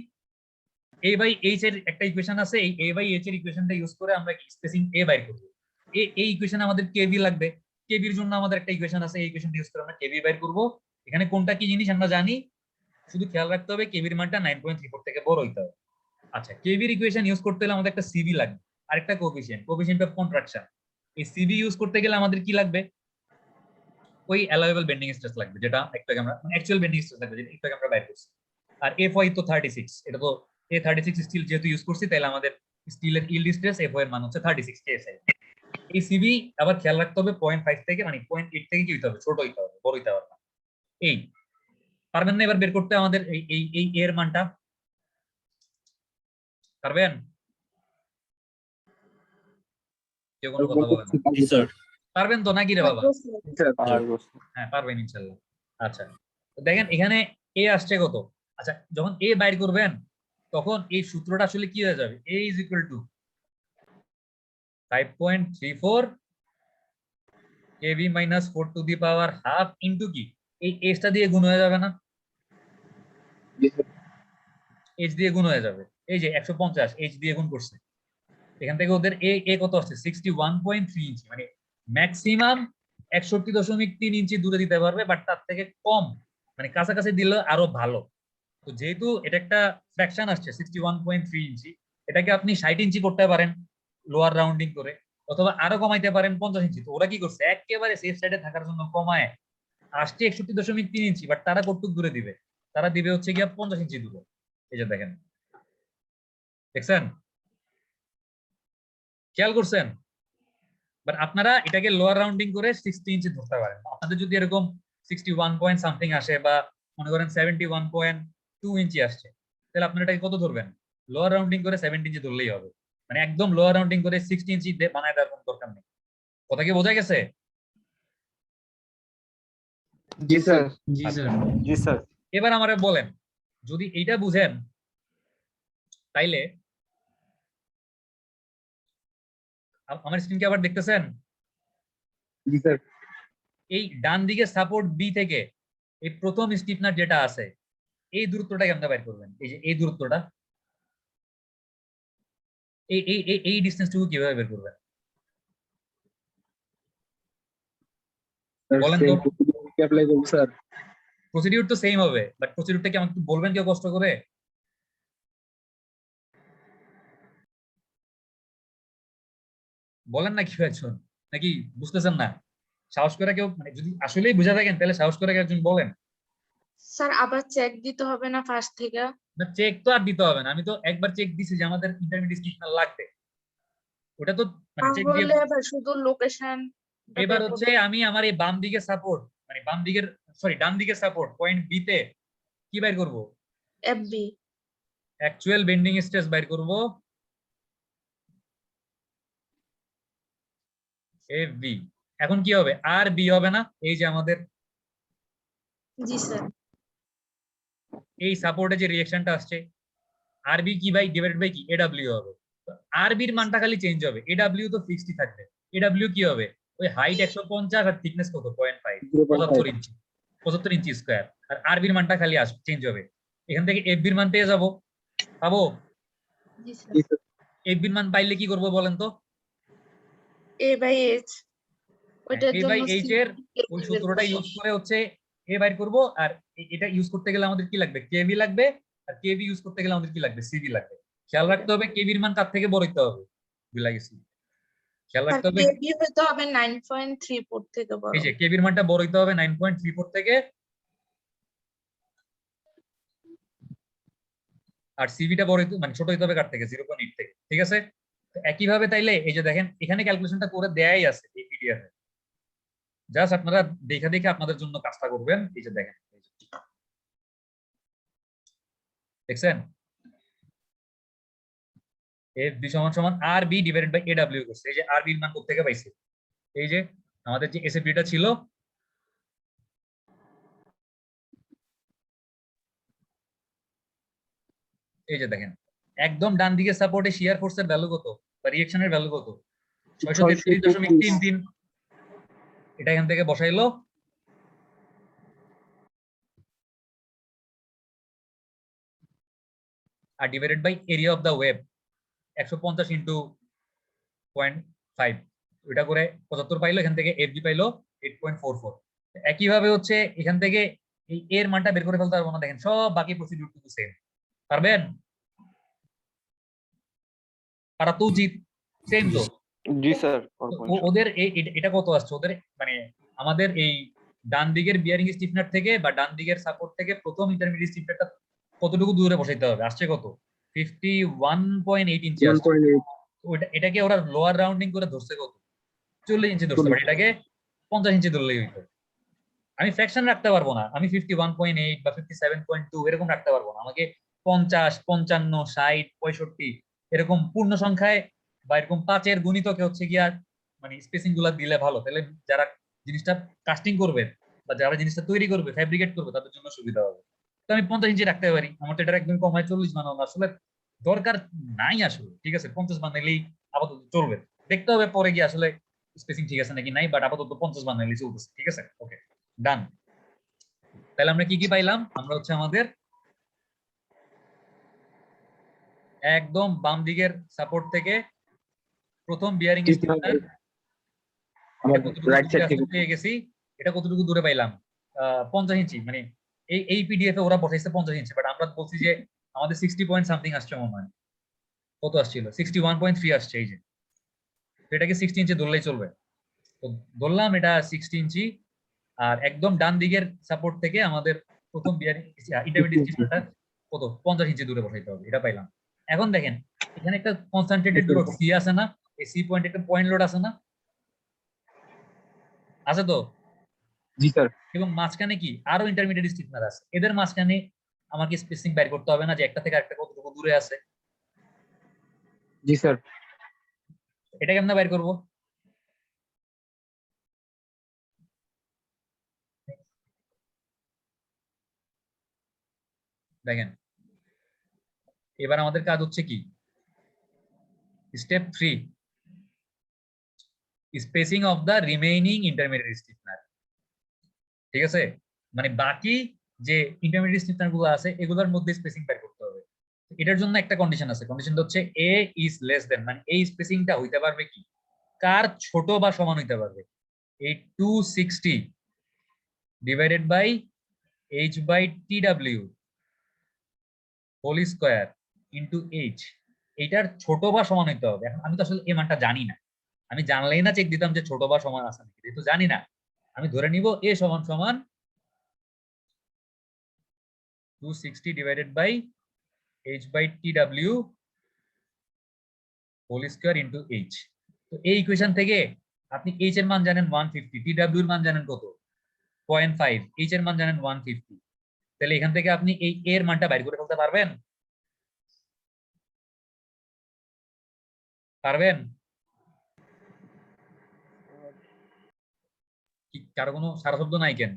এ বাই এইচ এর একটা ইকুয়েশন আছে, এই এ বাই এইচ এর ইকুয়েশনটা ইউজ করে আমরা স্পেসিং এ বাইর করব। এই ইকুয়েশনে আমাদের কেভি লাগবে, কেভির জন্য আমাদের একটা ইকুয়েশন আছে, এই ইকুয়েশনটা ইউজ করে আমরা কেভি বাইর করব। এখানে কোনটা কি জিনিস আমরা জানি, শুধু খেয়াল রাখতে হবে কেভির মানটা 9.34 থেকে বড় হইতে হবে। আচ্ছা, কেভির ইকুয়েশন ইউজ করতে হলে আমাদের একটা সিবি লাগবে, আরেকটা কোএফিসিয়েন্ট অফ কন্ট্রাকশন। এই সিবি ইউজ করতে গেলে আমাদের কি লাগবে? ওই অ্যালাউয়েবল বেন্ডিং স্ট্রেস লাগবে, যেটা একটু আগে আমরা অ্যাকচুয়াল বেন্ডিং স্ট্রেস লাগবে, যেটা একটু আগে আমরা বাইর করছি। আর এফওয়াই তো 36, এটা তো A36 স্টিল যেহেতু ইউজ করছি, তাহলে আমাদের স্টিলের ইল্ড স্ট্রেস এফওয়াই এর মান হচ্ছে 36 কেএসআই। এই সিবি আবার খেয়াল রাখতে হবে 0.5 থেকে, মানে 0.8 থেকে কি হইতে হবে, ছোট হইতে হবে, বড় হইতে হবে না। এই পারবেন না এবার বের করতে আমাদের এই এর মানটা? পারবেন? কেউ কোনো কথা বলেন না? জি স্যার। পারবেন তো নাকি রে বাবা? পারবো স্যার। হ্যাঁ, পারবেন ইনশাআল্লাহ। আচ্ছা, তো দেখেন এখানে এ আসছে কত? আচ্ছা, যখন এ বাইর করবেন তখন এই সূত্রটা আসলে কি হয়ে যাবে? a is equal to 5.34 kV minus 4 to the power half into কি এই h টা দিয়ে গুণ হয়ে যাবে না? জি স্যার। h দিয়ে গুণ হয়ে যাবে। এই যে 150 h দিয়ে গুণ করছে, এখান থেকে ওদের এ কত আসছে? 61.3 ইঞ্চি, মানে ম্যাক্সিমাম 61.3 ইঞ্চি দূরে দিতে পারবে, বাট তার থেকে কম মানে কাছাকাছি দিলে আরো ভালো। তো যেহেতু এটা একটা ফ্র্যাকশন আসছে 61.3 ইঞ্চি, এটাকে আপনি 60 ইঞ্চি করতে পারেন লোয়ার রাউন্ডিং করে, অথবা আরো কমাইতে পারেন 50 ইঞ্চি। তো ওরা কি করছে, একেবারে সেফ সাইডে থাকার জন্য কমায় আসছে 61.3 ইঞ্চি, বাট তারা কতটুকু দূরে দিবে? তারা দিবে হচ্ছে গিয়া 50 ইঞ্চি দূরে। এই যে দেখেন, দেখছেন, খেয়াল করছেন? বাট আপনারা এটাকে লোয়ার রাউন্ডিং করে 60 ইঞ্চি ধরতে পারেন। আপনাদের যদি এরকম 61 পয়েন্ট সামথিং আসে, বা মনে করেন 71.2 ইঞ্চি আসছে, তাহলে আপনারা এটাকে কত ধরবেন? লোয়ার রাউন্ডিং করে 70 ইঞ্চি ধরলেই হবে। মানে একদম লোয়ার রাউন্ডিং করে 60 ইঞ্চি বানায় দেওয়ার কোনো দরকার নেই। কথা কি বোঝা গেছে? জি স্যার। জি আচ্ছা, স্যার। জি স্যার। এবার আমারে বলেন, যদি এইটা বুঝেন তাইলে আমার স্ক্রিনকে আবার দেখতেছেন? জি স্যার। এই ডান দিকে সাপোর্ট বি থেকে এই প্রথম স্টিফনার যেটা আছে, এই দূরত্বটা কেমনে বাইর করবেন? এই যে এই দূরত্বটা, এই ডিসটেন্সটুকু কিভাবে বের করবেন বলেন তো? অ্যাপ্লাই করব স্যার। প্রসিডিউর তো সেম হবে, বাট প্রসিডিউরটা কি আমাকে একটু বলবেন কেউ কষ্ট করে? বলেন না কেউ একজন, নাকি বুঝতেছেন না? সাহস করে কেউ, মানে যদি আসলেই বুঝা থাকেন তাহলে সাহস করে কেউ একজন বলেন। স্যার আবার চেক দিতে হবে না ফার্স্ট থেকে? না, চেক তো আর দিতে হবে না, আমি তো একবার চেক দিছি যে আমাদের ইন্টারমিডিয়েট স্টিফনার লাগবে, ওটা তো মানে চেক দিয়ে। তাহলে এবার শুধু লোকেশন এবার হচ্ছে আমি আমার এই বাম দিকে সাপোর্ট, মানে বাম দিকের, সরি ডান দিকের সাপোর্ট পয়েন্ট বি তে কি বাইর করব? এফবি। অ্যাকচুয়াল বেন্ডিং স্ট্রেস বাইর করব, এফ বি। এখন কি হবে? আর বি হবে না, এই যে আমাদের জি স্যার। এই সাপোর্টে যে রিঅ্যাকশনটা আসছে, আর বি কি বাই ডিভাইডেড বাই কি এডব্লিউ হবে। আর বির মানটা খালি চেঞ্জ হবে, এডব্লিউ তো ফিক্সডই থাকবে। এডব্লিউ কি হবে? ওই হাইট 150 আর থিকনেস কত? 0.5, 75 ইঞ্চি, 75 ইঞ্চি স্কয়ার। আর আর বির মানটা খালি চেঞ্জ হবে, এখান থেকে এফ বির মান পেয়ে যাবো, পাবো। জি স্যার। জি স্যার। এফ বির মান পাইলে কি করবো বলেন তো? এ বাই এইচ ওইটার এ জন্য বাই এইচ এর ওই বের সূত্রটা করবো। ইউজ করে হচ্ছে এ বাইর করবো, আর এটা ইউজ করতে গেলে আমাদের কি লাগবে? কেভি লাগবে, আর কেভি ইউজ করতে গেলে আমাদের কি লাগবে? সিভি লাগবে। খেয়াল রাখতে হবে কেভির মান কার থেকে বড় হইতে হবে, ভুলে গেছি। খেয়াল স্যার রাখতে হবে কেবি হতে হবে 9.34 থেকে বড়। এই যে কেভির মানটা বড় হইতে হবে 9.34 থেকে, আর সিভিটা বড় হইতে মানে ছোট হইতে হবে কার থেকে? 0.8 থেকে। ঠিক আছে, তো একইভাবে তাইলে এই যে দেখেন এখানে ক্যালকুলেশনটা করে দেয়াই আছে এই পিডিএফ এ, জাস্ট আপনারা দেখে দেখে আপনাদের জন্য কাজটা করবেন। এই যে দেখেন, দেখছেন এফ বি সমান সমান R B divided by A W করছে। এই যে আর বির মান কোথা থেকে পাইছে? এই যে আমাদের যে এসএফডিটা ছিল, এই যে দেখেন একদম ডান দিকে সাপোর্টে শিয়ার ফোর্সের ভ্যালু কত বা রিঅ্যাকশনের ভ্যালু কত? 633.33। এটা এখান থেকে বসাইলো, আর divided by area of the web 150 into 0.5, ওইটা করে 75 পাইলো। এখান থেকে এফজি পাইলো 8.44। একইভাবে হচ্ছে এখান থেকে এই এর মানটা বের করে ফেলতে পারবো না? দেখেন সব বাকি প্রসিডিউর কিন্তু সেম। পারবেন? পারা তো উচিত, সেম তো। জি স্যার। ওদের এটা কত আসছে ওদের, মানে আমাদের এই ডান দিকের বিয়ারিং স্টিফনার থেকে বা ডান দিকের সাপোর্ট থেকে প্রথম ইন্টারমিডিয়েট স্টিফনারটা কতটুকু দূরে বসাইতে হবে? আসছে কত? 51.8 ইঞ্চি আসছে। এটাকে ওরা লোয়ার রাউন্ডিং করে ধরছে কত? 40 ইঞ্চি ধরছে, বাট এটাকে 50 ইঞ্চি ধরলেই হইতো। আমি ফ্র্যাকশন রাখতে পারবো না, আমি 51.8 বা 57.2 এরকম রাখতে পারবো না। আমাকে 50, 55, 60, 65 এরকম পূর্ণ সংখ্যায় বা এরকম 5-এর গুণিতকে হচ্ছে গিয়া মানে স্পেসিং গুলা দিলে ভালো। তাহলে যারা জিনিসটা কাস্টিং করবে বা যারা জিনিসটা তৈরি করবে, ফ্যাব্রিকেট করবে, তাদের জন্য সুবিধা হবে। তো আমি 50 ইঞ্চি রাখতে পারি, আমার তো এটা একদম কমায় 40 বানানো আসলে দরকার নাই আসলে। ঠিক আছে, 50 বানাইলেই আপাতত চলবে। দেখতে হবে পরে গিয়ে আসলে স্পেসিং ঠিক আছে নাকি নাই, বাট আপাতত 50 বানাইলেই চলতেছে। ঠিক আছে, ওকে ডান। তাহলে আমরা কি কি পাইলাম? আমরা হচ্ছে আমাদের একদম বাম দিকের সাপোর্ট থেকে প্রথম বিয়ারিং স্টিফনার আমার কতটুকু রাইট দূরে সাইড আছে থেকে পেয়ে গেছি। এটা কতটুকু দূরে পাইলাম? 50 ইঞ্চি। মানে এই পিডিএফ এ ওরা বসাইছে 50 ইঞ্চি, বাট আমরা বলছি যে আমাদের 60 পয়েন্ট সামথিং আসছে মনে হয়। কত আসছিল? 61.3 আসছে। এই যে এটাকে 60 ইঞ্চি ধরলেই চলবে। তো ধরলাম এটা 60 ইঞ্চি, আর একদম ডান দিকের সাপোর্ট থেকে আমাদের প্রথম বিয়ারিং ইন্টারমিডিয়েট স্টিফনারটা কত? 50 ইঞ্চি দূরে বসাইতে হবে। এটা পাইলাম। এখন দেখেন এখানে একটা কনসেন্ট্রেটেড লোড সি আছে না? এই সি পয়েন্ট একটা পয়েন্ট লোড আছে না? আছে তো? জি স্যার। এবং মাঝখানে কি আরো ইন্টারমিডিয়েট স্টিফনার আছে। এদের মাঝখানে আমাকে স্পেসিং বের করতে হবে না যে একটা থেকে আরেকটা কতটুকু দূরে আছে? জি স্যার। এটা কেমনে বের করব? দেখেন এবার আমাদের কাজ হচ্ছে কি, step 3, spacing of the remaining intermediate stiffener. ঠিক আছে, মানে বাকি যে ইন্টারমিডিয়েট স্টিফনার গুলো আছে এগুলোর মধ্যে স্পেসিং বের করতে হবে। এটার জন্য একটা কন্ডিশন আছে, কন্ডিশনটা হচ্ছে এ ইজ লেস দেন, মানে এই স্পেসিংটা হইতে পারবে কি কার ছোট বা সমান হইতে পারবে? এই 260 divided by h by tw whole square into h, এইটার ছোট বা সমান হইতে হবে। এখন আমি তো আসলে এই মানটা জানি না, আমি জানলেই না চেক দিতাম যে ছোট বা সমান আছে নাকি, যেহেতু জানি না আমি ধরে নিব a সমান সমান 260 divided by h by tw whole square into h। তো এই ইকুয়েশন থেকে আপনি h এর মান জানেন 150, tw এর মান জানেন কত? 0.5, h এর মান জানেন 150। তাহলে এখান থেকে আপনি এই a এর মানটা বাইর করে ফেলতে পারবেন? পারবেন? কি কারো কোনো সারা শব্দ নাই কেন?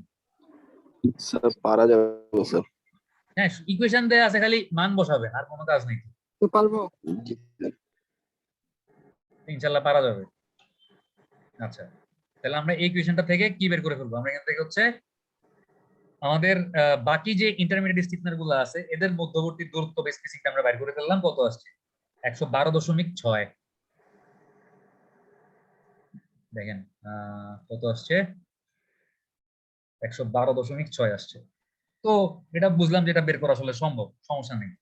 স্যার পারা যাবে স্যার। হ্যাঁ, ইকুয়েশন দেয়া আছে, খালি মান বসাবেন, আর কোনো কাজ নেই। তো পারবো। জি স্যার। ইনশাল্লাহ পারা যাবে। আচ্ছা, তাহলে আমরা এই ইকুয়েশনটা থেকে কি বের করে ফেলবো? আমরা এখান থেকে হচ্ছে আমাদের বাকি যে ইন্টারমিডিয়েট স্টিফনার গুলো আছে এদের মধ্যবর্তী দূরত্ব বা স্পেসিংটা আমরা বাইর করে ফেললাম, কত আসছে? 112.6। দেখেন কত আসছে, 112.6 আসছে। তো এটা বুঝলাম যে এটা বের করা আসলে সম্ভব, সমস্যা নেই।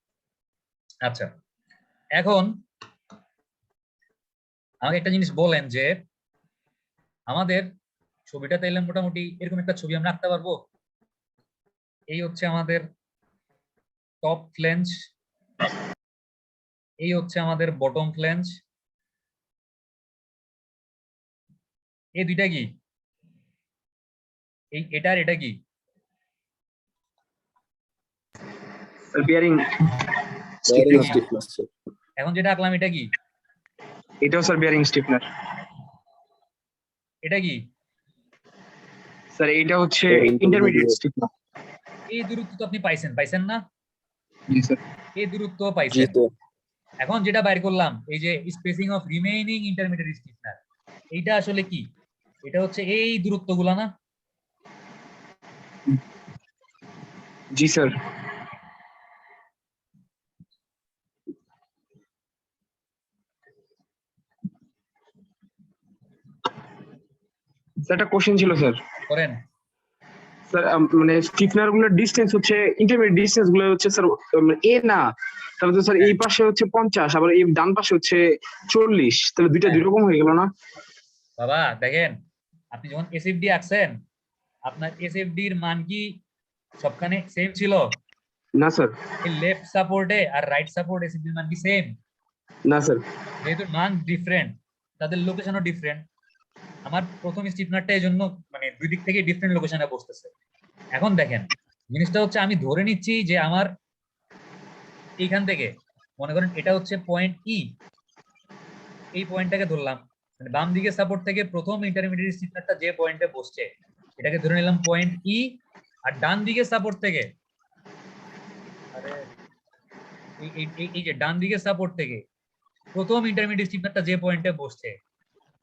আচ্ছা, এখন আমাকে একটা জিনিস বলেন যে আমাদের ছবিটা তাইলে মোটামুটি এরকম একটা ছবি আমরা আঁকতে পারবো। এই হচ্ছে আমাদের টপ ফ্লেঞ্জ, এই হচ্ছে আমাদের বটম ফ্লেঞ্জ। এই দুইটা কি, এই এটা আর এটা কি? বিয়ারিং Bearing কি? stiffness, sir. এখন যেটা আঁকলাম এটা কি? এটাও স্যার বিয়ারিং স্টিফনার এটা কি? স্যার এটা হচ্ছে Intermediate. ইন্টারমিডিয়েট স্টিফনার এই দূরত্ব তো আপনি পাইছেন না? জি স্যার এই দূরত্ব জি পাইছেন। স্যার। এখন যেটা বাইর করলাম এই যে স্পেসিং অফ রিমেইনিং ইন্টারমিডিয়েট স্টিফনার, এইটা আসলে কি? এটা হচ্ছে এই দূরত্বগুলো না? জি স্যার স্যার একটা কোশ্চেন ছিল স্যার করেন। স্যার মানে স্টিফনার গুলোর ডিসটেন্স হচ্ছে ইন্টারমিডিয়েট ডিসটেন্স গুলো হচ্ছে স্যার এ না, তাহলে তো স্যার এই পাশে হচ্ছে 50 আবার এই ডান পাশে হচ্ছে 40, তাহলে দুইটা দুই রকম হয়ে গেল না? বাবা দেখেন, আপনি যখন এসএফডি আঁকছেন আপনার এসএফডি এর মান কি সবখানে সেম ছিল? না স্যার এই লেফট সাপোর্টে আর রাইট সাপোর্ট এসএফডি এর মান কি সেম? না স্যার যেহেতু মান ডিফারেন্ট, তাদের লোকেশনও ডিফারেন্ট। আমার প্রথম স্টিফনারটা এই জন্য মানে দুই দিক থেকে ডিফারেন্ট লোকেশনে বসতেছে। এখন দেখেন জিনিসটা হচ্ছে আমি ধরে নিচ্ছি যে আমার এইখান থেকে মনে করেন এটা হচ্ছে পয়েন্ট ই, এই পয়েন্টটাকে ধরলাম, মানে বাম দিকে সাপোর্ট থেকে প্রথম ইন্টারমিডিয়েট স্টিফনারটা যে পয়েন্টে বসছে এটাকে ধরে নিলাম পয়েন্ট ই, আর ডান দিকে সাপোর্ট থেকে আরে এই যে ডান দিকে সাপোর্ট থেকে প্রথম ইন্টারমিডিয়েট স্টিফনারটা যে পয়েন্টে বসছে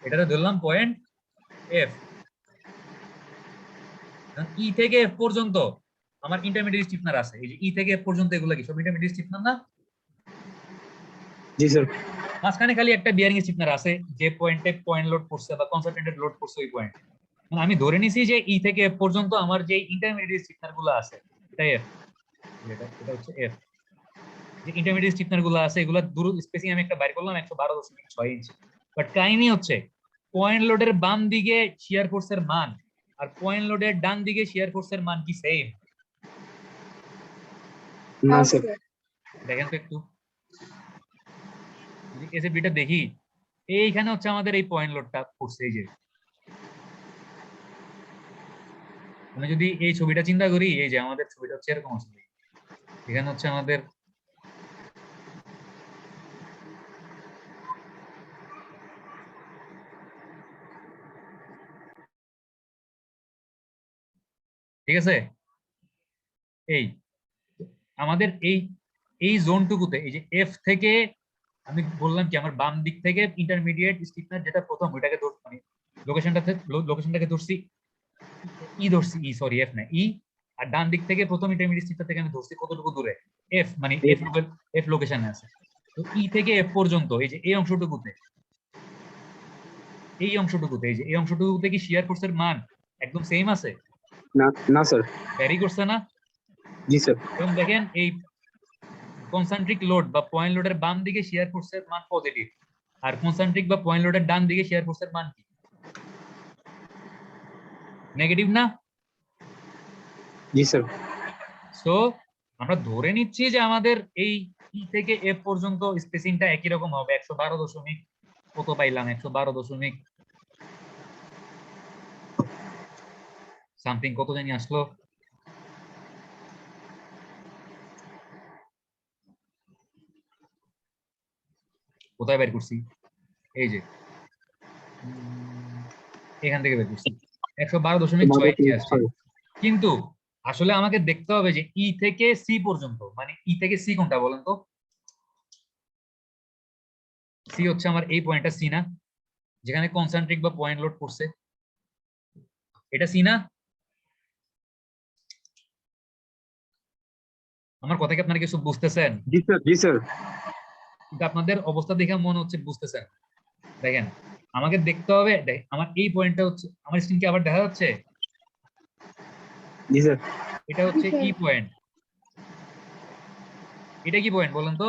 এটাকে ধরলাম পয়েন্ট এফ। ই থেকে এফ পর্যন্ত আমার ইন্টারমিডিয়েট স্টিফনার আছে, এই যে ই থেকে এফ পর্যন্ত এগুলো কি সব ইন্টারমিডিয়েট স্টিফনার না? জি স্যার মাঝখানে খালি একটা বিয়ারিং স্টিফনার আছে যে পয়েন্টে পয়েন্ট লোড করছে বা কনসেন্ট্রেটেড লোড করছে ওই পয়েন্ট। আমি ধরে নিছি যে ই থেকে এফ পর্যন্ত আমার যে ইন্টারমিডিয়েট স্টিফনার গুলো আছে এটা এফ, এটা হচ্ছে এফ। যে ইন্টারমিডিয়েট স্টিফনার গুলো আছে এগুলো দূর স্পেসিং আমি একটা বাইর করলাম 112.6 ইঞ্চি। বাট কাহিনী হচ্ছে পয়েন্ট লোডের বাম দিকে শিয়ার ফোর্সের মান আর পয়েন্ট লোডের ডান দিকে শিয়ার ফোর্সের মান কি সেম? না স্যার দেখেন তো একটু, যদি এসএফডিটা দেখি এইখানে হচ্ছে আমাদের এই পয়েন্ট লোডটা পড়ছে, এই যে আমি যদি এই ছবিটা চিন্তা করি, এই যে আমাদের ছবিটা হচ্ছে এরকম আসলে, এখানে হচ্ছে আমাদের ঠিক আছে এই আমাদের এই এই জোনটুকুতে এই যে এফ থেকে আমি বললাম কি আমার বাম দিক থেকে ইন্টারমিডিয়েট স্টিফনার যেটা প্রথম ওইটাকে মানে লোকেশনটাকে ধরছি ই সরি এফ না ই, আর ডান দিক থেকে প্রথম ইন্টারমিডিয়েট স্টিফনার থেকে আমি ধরছি কতটুকু দূরে এফ, মানে এফ লোকেশনে আছে। তো ই থেকে এফ পর্যন্ত এই যে এই অংশটুকুতে এই যে এই অংশটুকুতে কি শিয়ার ফোর্সের মান একদম সেম আছে? না না স্যার ভ্যারি করছে না? জি স্যার এবং দেখেন এই কনসেন্ট্রিক লোড বা পয়েন্ট লোডের বাম দিকে শিয়ার ফোর্সের মান পজিটিভ, আর কনসেন্ট্রিক বা পয়েন্ট লোডের ডান দিকে শিয়ার ফোর্সের মান কি নেগেটিভ না? জি স্যার সো আমরা ধরে নিচ্ছি যে আমাদের এই ই থেকে এফ পর্যন্ত স্পেসিংটা একই রকম হবে 112 দশমিক কত পাইলাম 112 দশমিক সামথিং কত জানি আসলো, কোথায় বের করছি এই যে এখান থেকে বের করছি 112.6 ইঞ্চি আসছে। কিন্তু আসলে আমাকে দেখতে হবে যে ই থেকে সি পর্যন্ত, মানে ই থেকে সি কোনটা বলেন তো? সি হচ্ছে আমার এই পয়েন্টটা সি না, যেখানে কনসেন্ট্রিক বা পয়েন্ট লোড করছে, এটা সি না? আমার কথা কি আপনারা কিছু বুঝতেছেন? জি স্যার, জি স্যার। কিন্তু আপনাদের অবস্থা দেখে মনে হচ্ছে বুঝতেছেন। দেখেন, আমাকে দেখতে হবে, আমার এই পয়েন্টটা হচ্ছে, আমার স্ক্রিন কি আবার দেখা যাচ্ছে? জি স্যার। এটা হচ্ছে ই পয়েন্ট। এটা কি পয়েন্ট বলেন তো?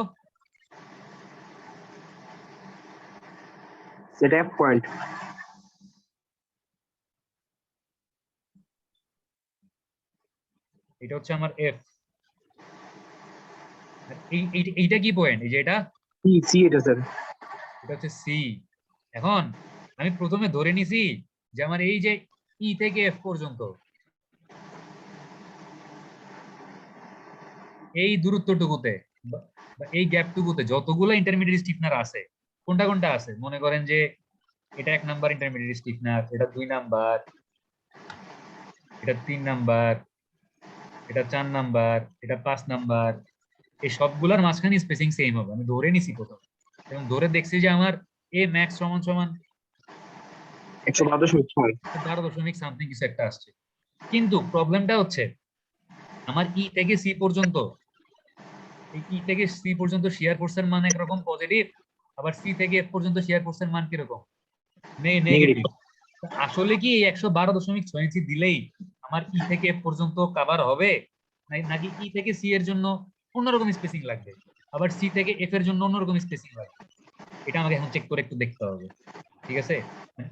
সেটা এফ পয়েন্ট। এটা হচ্ছে আমার এফ। এইটা কি পয়েন্ট? এই যে এটা, সি, সি এটা স্যার। এটা হচ্ছে সি। এখন আমি প্রথমে ধরে নিছি যে আমার এই যে ই থেকে এফ পর্যন্ত এই দূরত্বটুকুতে বা এই গ্যাপটুকুতে যতগুলো ইন্টারমিডিয়েট স্টিফনার আছে, কোনটা কোনটা আছে মনে করেন যে এটা 1 নাম্বার ইন্টারমিডিয়েট স্টিফনার, এটা 2 নাম্বার, এটা 3 নাম্বার, এটা 4 নাম্বার, এটা 5 নাম্বার। এই সবগুলোর মাঝখানে স্পেসিং সেম হবে, আমি ধরে নিছি প্রথম, এবং ধরে দেখছি যে আমার এ ম্যাক্স সমান সমান 112.6। 12 সামথিং কিছু একটা আসছে। কিন্তু প্রবলেমটা হচ্ছে আমার ই থেকে সি পর্যন্ত, এই ই থেকে সি পর্যন্ত শিয়ার ফোর্সের মান একরকম পজিটিভ, আবার সি থেকে এফ পর্যন্ত শিয়ার ফোর্সের মান কিরকম? নেগেটিভ। আসলে কি এই 112.6 ইঞ্চি দিলেই আমার ই থেকে এফ পর্যন্ত কভার হবে, নাকি ই থেকে সি এর জন্য অন্যরকম স্পেসিং লাগবে, আবার সি থেকে এফ এর জন্য অন্যরকম স্পেসিং লাগবে? এটা আমাকে এখন চেক করে একটু দেখতে হবে। ঠিক আছে,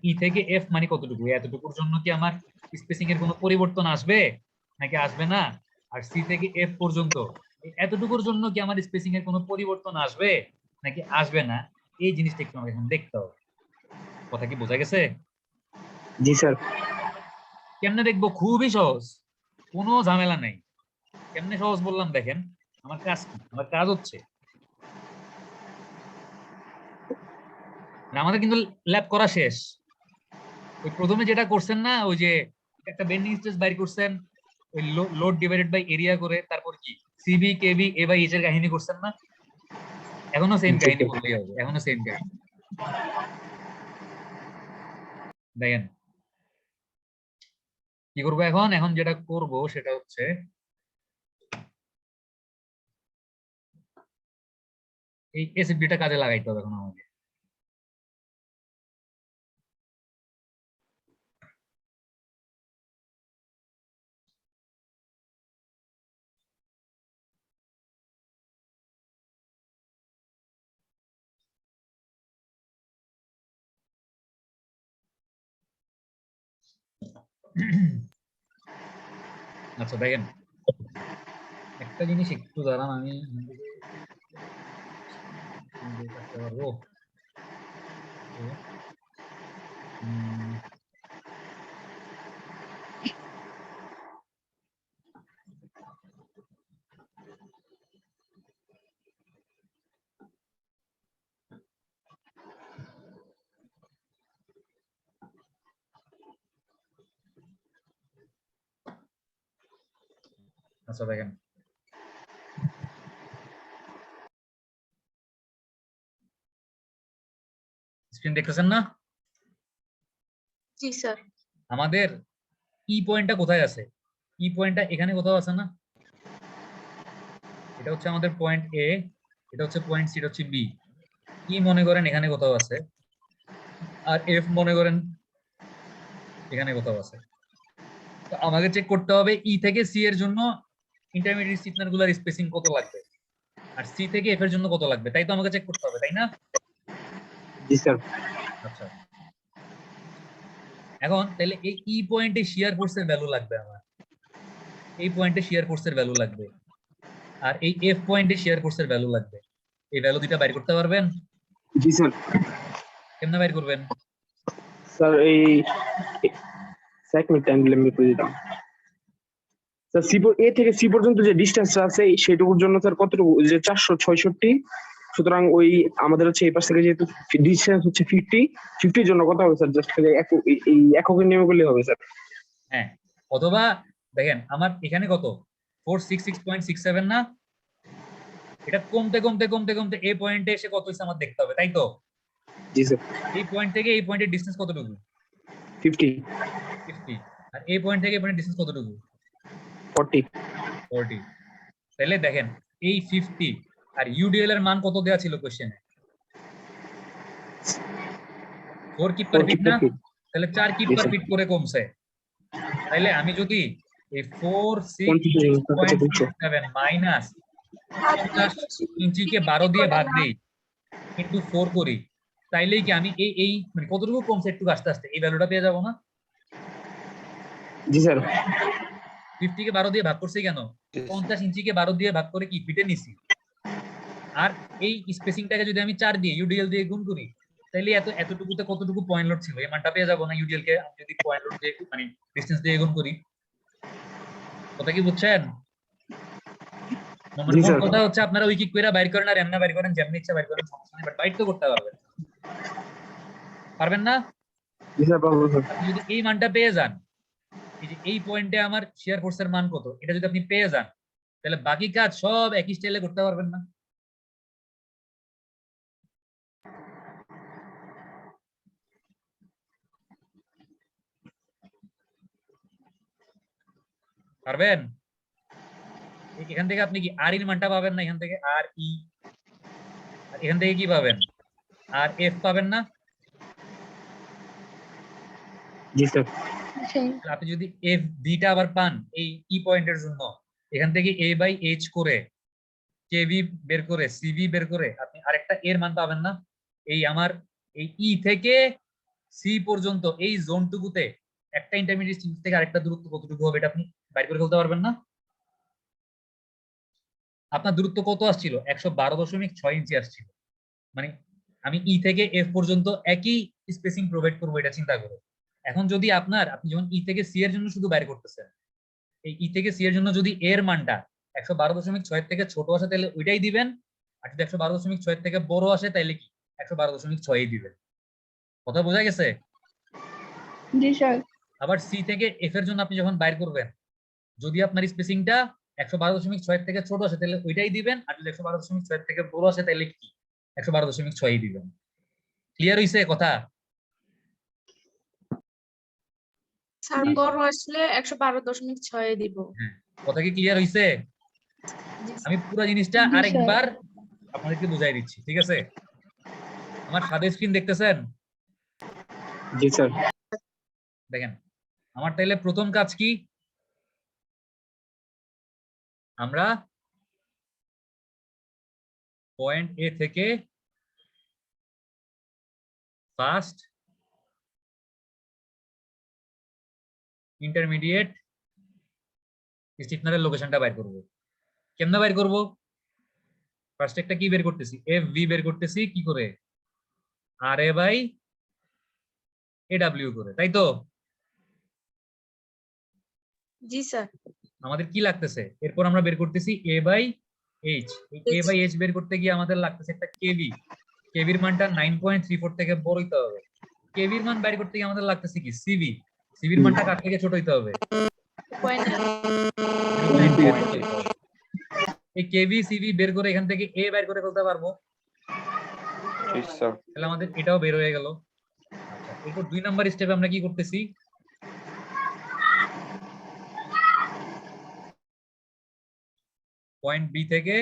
ই থেকে এফ মানে কতটুকু, এতটুকুর জন্য কি আমার স্পেসিং এর কোনো পরিবর্তন আসবে নাকি আসবে না? আর সি থেকে এফ পর্যন্ত এতটুকুর জন্য কি আমার স্পেসিং এর কোনো পরিবর্তন আসবে নাকি আসবে না? এই জিনিসটা একটু আমাকে এখন দেখতে হবে। কথা কি বোঝা গেছে? জি স্যার। কেমনে দেখবো? খুবই সহজ, কোনো ঝামেলা নেই। কেমনে সহজ বললাম, দেখেন আমার কাজ কি। আমার কাজ হচ্ছে, আমাদের কিন্তু ল্যাব করা শেষ। ওই প্রথমে যেটা করছেন না, ওই যে একটা বেন্ডিং স্ট্রেস বাইর করছেন ওই লোড ডিভাইডেড বাই এরিয়া করে, তারপর কি CB KB A by H এর কাহিনী করছেন না? এখনো সেম কাহিনী বললেই হবে, এখনো সেম কাহিনী। দেখেন কি করবো এখন, এখন যেটা করব সেটা হচ্ছে এই এসএফডিটা কাজে লাগাইতে হবে এখন আমাকে। আচ্ছা দেখেন, একটা জিনিস একটু দাঁড়ান, আমি কাটতে পারবো। উম, আচ্ছা দেখেন, স্ক্রিন দেখতেছেন না? জি স্যার। আমাদের ই পয়েন্টটা কোথায় আছে? ই পয়েন্টটা এখানে কোথাও আছে না? এটা হচ্ছে আমাদের পয়েন্ট এ, এটা হচ্ছে পয়েন্ট সি, এটা হচ্ছে বি। ই মনে করেন এখানে কোথাও আছে, আর এফ মনে করেন এখানে কোথাও আছে। তো আমাকে চেক করতে হবে ই থেকে সি এর জন্য ইন্টারমিডিয়েট স্টিফনার গুলার স্পেসিং কত লাগবে, আর সি থেকে এফ এর জন্য কত লাগবে, তাই তো আমাকে চেক করতে হবে, তাই না? জি স্যার। আচ্ছা, এখন তাহলে এই ই পয়েন্টে শিয়ার ফোর্সের ভ্যালু লাগবে আমার, এই পয়েন্টে শিয়ার ফোর্সের ভ্যালু লাগবে, আর এই এফ পয়েন্টে শিয়ার ফোর্সের ভ্যালু লাগবে। এই ভ্যালু দুইটা বাইর করতে পারবেন? জি স্যার। কেমনে বাইর করবেন? স্যার এই সেকেন্ড টাইম দিলে আমি করে দিতাম। স্যার সি এ থেকে সি পর্যন্ত যে ডিসটেন্সটা আছে সেটুকুর জন্য স্যার কতটুকু, যে 466, সুতরাং ওই আমাদের হচ্ছে এই পাশ থেকে যেহেতু ডিসটেন্স হচ্ছে 50 জন্য কত হবে স্যার? জাস্ট খালি এই এককের নিয়মে করলে হবে স্যার? হ্যাঁ, অথবা দেখেন আমার এখানে কত 466.67 না, এটা কমতে কমতে কমতে কমতে এই পয়েন্টে এসে কত হচ্ছে আমার দেখতে হবে, তাই তো? জি স্যার। এই পয়েন্ট থেকে এই পয়েন্টের ডিসটেন্স কতটুকু? 50, 50। আর এই পয়েন্ট থেকে এই পয়েন্টের ডিসটেন্স কতটুকু? 40। 40। তাহলে দেখেন এই 50 আর ইউডিএল এর মান কত দেওয়া ছিল কোশ্চেনে? 4 কিপ পার ফিট না? তাহলে 4 কিপ পার ফিট করে কমছে। তাইলে আমি যদি এই 466.67 মাইনাস 50 ইঞ্চিকে 12 দিয়ে ভাগ দিই ইনটু 4 করি, তাইলেই কি আমি এই মানে কতটুকু কমছে একটু আস্তে আস্তে এই ভ্যালুটা পেয়ে যাব না? জি স্যার 50 কে 12 দিয়ে ভাগ করছি কেন? 50 ইঞ্চিকে 12 দিয়ে ভাগ করে কি ফিটে নিছি। আর এই স্পেসিংটাকে যদি আমি 4 দিয়ে ইউডিএল দিয়ে গুণ করি, তাইলে এতটুকুতে কতটুকু পয়েন্ট লোড ছিল এই মানটা পেয়ে যাব না ইউডিএল কে আমি যদি পয়েন্ট লোড দিয়ে মানে ডিসটেন্স দিয়ে গুণ করি। কথা কি বুঝছেন? মানে জি মোট স্যার কথা হচ্ছে আপনারা উইকিক কইরা বাইর করেন আর এমনা বাইর করেন যেমনি ইচ্ছা বাইর করেন, সমস্যা নেই, বাট বাইর তো করতে পারবেন। পারবেন না? জি স্যার পাবো স্যার আপনি যদি এই মানটা পেয়ে যান, এই যে এই পয়েন্টে আমার শিয়ার ফোর্সের মান কত এটা যদি আপনি পেয়ে যান, তাহলে বাকি কাজ সব একই স্টাইলে করতে পারবেন না? পারবেন? এখান থেকে আপনি কি আর এর মানটা পাবেন না? এখান থেকে আর ই, আর এখান থেকে কি পাবেন? আর এফ পাবেন না? জি স্যার তাহলে আপনি যদি এফ বিটা আবার পান এই ই পয়েন্টের জন্য, এখান থেকে এ বাই এইচ করে কেভি বের করে সিভি বের করে আপনি আরেকটা এর মান পাবেন না? এই আমার এই ই থেকে সি পর্যন্ত এই জোনটুকুতে একটা ইন্টারমিডিয়েট থেকে আরেকটা দূরত্ব কতটুকু হবে এটা আপনি বাইর করে ফেলতে পারবেন না? আপনার দূরত্ব কত আসছিল? 112.6 ইঞ্চি আসছিল। মানে আমি ই থেকে এফ পর্যন্ত একই স্পেসিং প্রোভাইড করবো, এটা চিন্তা করো। এখন যদি আপনি যখন ই থেকে সি এর জন্য শুধু বাইর করতেছেন, এই ই থেকে সি এর জন্য যদি এর মানটা 112.6 থেকে ছোট আসে তাহলে ওইটাই দিবেন, আর যদি 112.6 থেকে বড় আসে তাহলে কি 112.6 দিবেন। কথা বোঝা গেছে? জি স্যার। আবার সি থেকে এফ এর জন্য আপনি যখন বাইর করবেন, যদি আপনার স্পেসিংটা 112.6 থেকে ছোট আসে তাহলে ওইটাই দিবেন, আর যদি 112.6 থেকে বড় আসে তাহলে কি 112.6 দিবেন। ক্লিয়ার হইছে কথা? স্যার বড় আসলে 112.6 দিব। হ্যাঁ, কথা কি ক্লিয়ার হইছে? জি আমি পুরো জিনিসটা জি, স্যার। আরেকবার আপনাদেরকে বুঝাই দিচ্ছি, ঠিক আছে? আমার সাদা স্ক্রিন দেখতেছেন? জি স্যার দেখেন আমার তাইলে প্রথম কাজ কি, আমরা পয়েন্ট এ থেকে ফার্স্ট ইন্টারমিডিয়েট স্টিফনারের লোকেশনটা বাইর করব। কেমনে বাইর করব? ফার্স্ট একটা কি বের করতেছি, এফ ভি বের করতেছি কি করে? আর এ বাই এ ডাব্লিউ করে, তাই তো? জি স্যার। আমাদের কি লাগতেছে এরপর আমরা বের করতেছি এ বাই এইচ। এই এ বাই এইচ বের করতে গিয়ে আমাদের লাগতেছে একটা কেভি। কেভির মানটা 9.34 থেকে বড় হইতে হবে। কেভির মান বাইর করতে গিয়ে আমাদের লাগতেছে কি সিভি। সিভির মানটা কার থেকে ছোট হইতে হবে? 0.9 থেকে ছোট হইতে হবে। এই কেভি সিভি বের করে এখান থেকে এ বের করে ফেলতে পারবো। ঠিক স্যার তাহলে আমাদের এটাও বের হয়ে গেল। আচ্ছা, এরপর 2 নাম্বার স্টেপে আমরা কি করতেছি, পয়েন্ট বি থেকে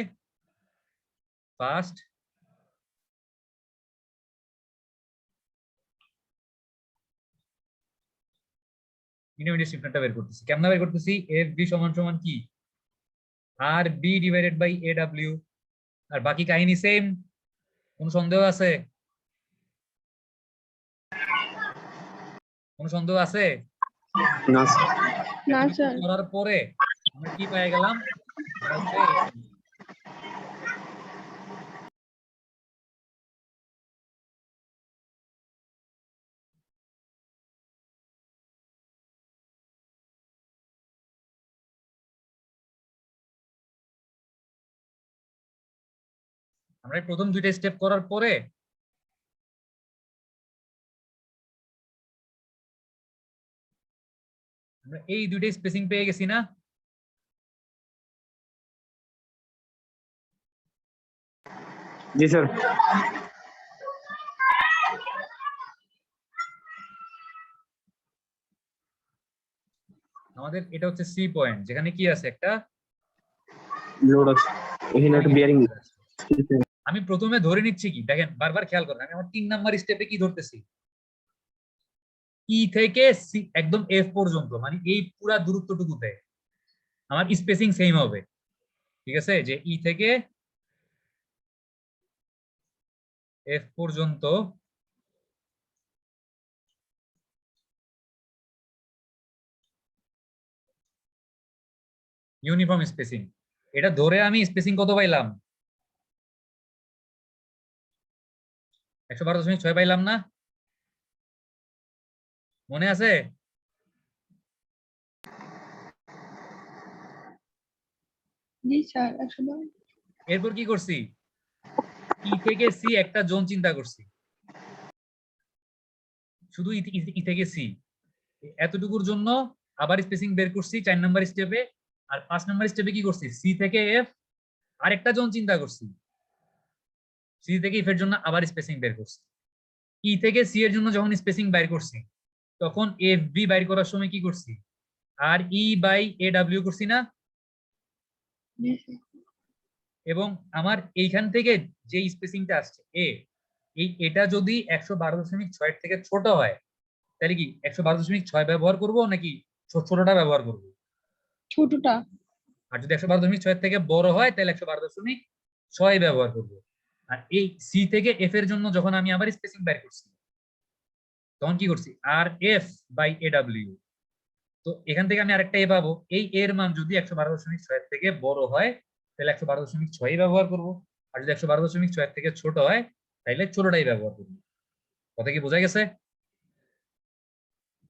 ফার্স্ট ইন্টারমিডিয়েট স্টিফনারটা বের করতেছি। কেমনে বের করতেছি? এফ বি সমান সমান কি R B divided by A W. আর বাকি কাহিনী সেম। কোন সন্দেহ আছে? কোন সন্দেহ আছে? না স্যার না এতটুকু স্যার। করার পরে আমরা কি পেয়ে গেলাম? এটা হচ্ছে আমরা এই প্রথম দুইটা স্টেপ করার পরে আমরা এই দুইটা স্পেসিং পেয়ে গেছি না? জি স্যার আমাদের এটা হচ্ছে সি পয়েন্ট, যেখানে কি আছে একটা লোড আছে এখানে একটা বিয়ারিং আমি প্রথমে ধরে নিচ্ছি কি, দেখেন বারবার খেয়াল করেন, আমি আমার 3 নাম্বার স্টেপে কি ধরতেছি, ই থেকে সি একদম এফ পর্যন্ত, মানে এই পুরা দূরত্বটুকুতে আমার স্পেসিং সেম হবে। ঠিক আছে, যে ই থেকে এফ পর্যন্ত ইউনিফর্ম স্পেসিং, এটা ধরে আমি স্পেসিং কত পাইলাম, 112.6 পাইলাম না? মনে আছে? জি স্যার 112। এরপর কি করছি, ই থেকে সি একটা জোন চিন্তা করছি, শুধু ই থেকে সি এতটুকুর জন্য আবার স্পেসিং বের করছি 4 নাম্বার স্টেপে। আর 5 নাম্বার স্টেপে কি করছি, সি থেকে এফ আরেকটা জোন চিন্তা করছি, সি থেকে এফ এর জন্য আবার স্পেসিং বের করছি। ই থেকে সি এর জন্য যখন স্পেসিং বাইর করছি, তখন এফ বি বাইর করার সময় কি করছি, আর ই বাই এ ডাব্লিউ করছি না? জি স্যার। এবং আমার এইখান থেকে যে স্পেসিংটা আসছে এ, এটা যদি 112.6 থেকে ছোট হয়, তাহলে কি 112.6 ব্যবহার করব নাকি ছোটটা ব্যবহার করব? ছোটটা। আর যদি 112.6 থেকে বড় হয় তাহলে 112.6 ব্যবহার করব। আর এই সি থেকে এফ এর জন্য যখন আমি আবার স্পেসিং বের করছি, তখন কি করছি, আর এফ বাই এ ডাব্লিউ। তো এখান থেকে আমি আরেকটা এ পাবো, এই এর মান যদি 112.6 থেকে বড় হয় তাহলে 112.6 ব্যবহার করব, আর যদি 112.6 থেকে ছোট হয় তাহলে ছোটটাই ব্যবহার করব। কথা কি বোঝা গেছে?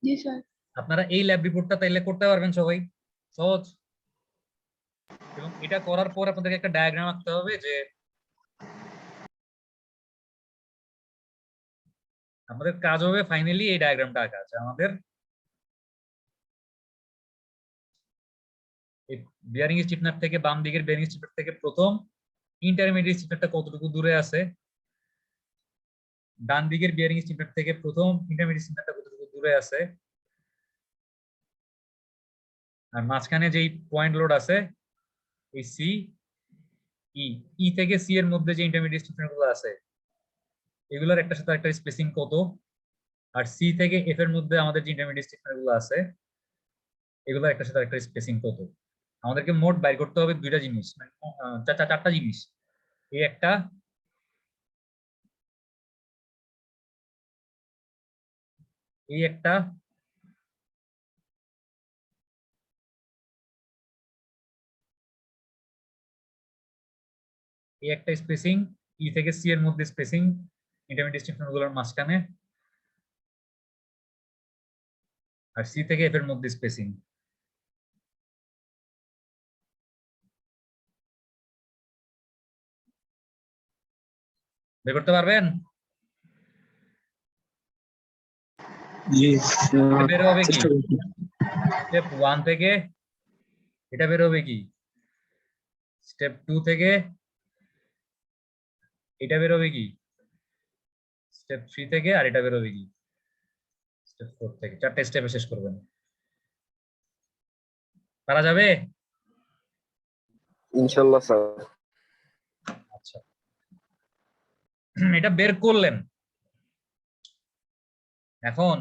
জি স্যার। আপনারা এই ল্যাব রিপোর্টটা তাইলে করতে পারবেন সবাই, সহজ। এবং এটা করার পর আপনাদেরকে একটা ডায়াগ্রাম আঁকতে হবে, যে আমাদের কাজ হবে ফাইনালি এই ডায়াগ্রামটা আঁকা আছে আমাদের। এই বিয়ারিং স্টিফনার থেকে বাম দিকের বিয়ারিং স্টিফনার থেকে প্রথম ইন্টারমিডিয়েট স্টিফনারটা কতটুকু দূরে আছে, ডান দিকের বিয়ারিং স্টিফনার থেকে প্রথম ইন্টারমিডিয়েট স্টিফনারটা কতটুকু দূরে আছে, আর মাঝখানে যেই পয়েন্ট লোড আছে এই সি ই, ই থেকে সি এর মধ্যে যে ইন্টারমিডিয়েট স্টিফনার গুলো আছে এগুলোর একটা সাথে একটা স্পেসিং কত, আর সি থেকে এফ এর মধ্যে আমাদের যে ইন্টারমিডিয়েট স্টিফনার গুলো আছে এগুলোর একটা সাথে একটা স্পেসিং কত। আমাদেরকে মোট বাইর করতে হবে দুইটা জিনিস, মানে চারটা জিনিস, এই একটা, এই একটা, এই একটা স্পেসিং, ই থেকে সি এর মধ্যে স্পেসিং ইন্টারমিডিয়েট স্টিফনার গুলোর মাঝখানে, আর সি থেকে এফ এর মধ্যে স্পেসিং। বের করতে পারবেন? জি এটা বের হবে কি, চেষ্টা করছি। স্টেপ 1 থেকে এটা বের হবে কি, স্টেপ 2 থেকে এটা বের হবে কি, স্টেপ 3 থেকে আর এটা বের হবে কি, স্টেপ 4 থেকে। 4টা স্টেপে শেষ করবেন, পারা যাবে? ইনশাল্লাহ স্যার। আচ্ছা, এটা বের করলেন, এখন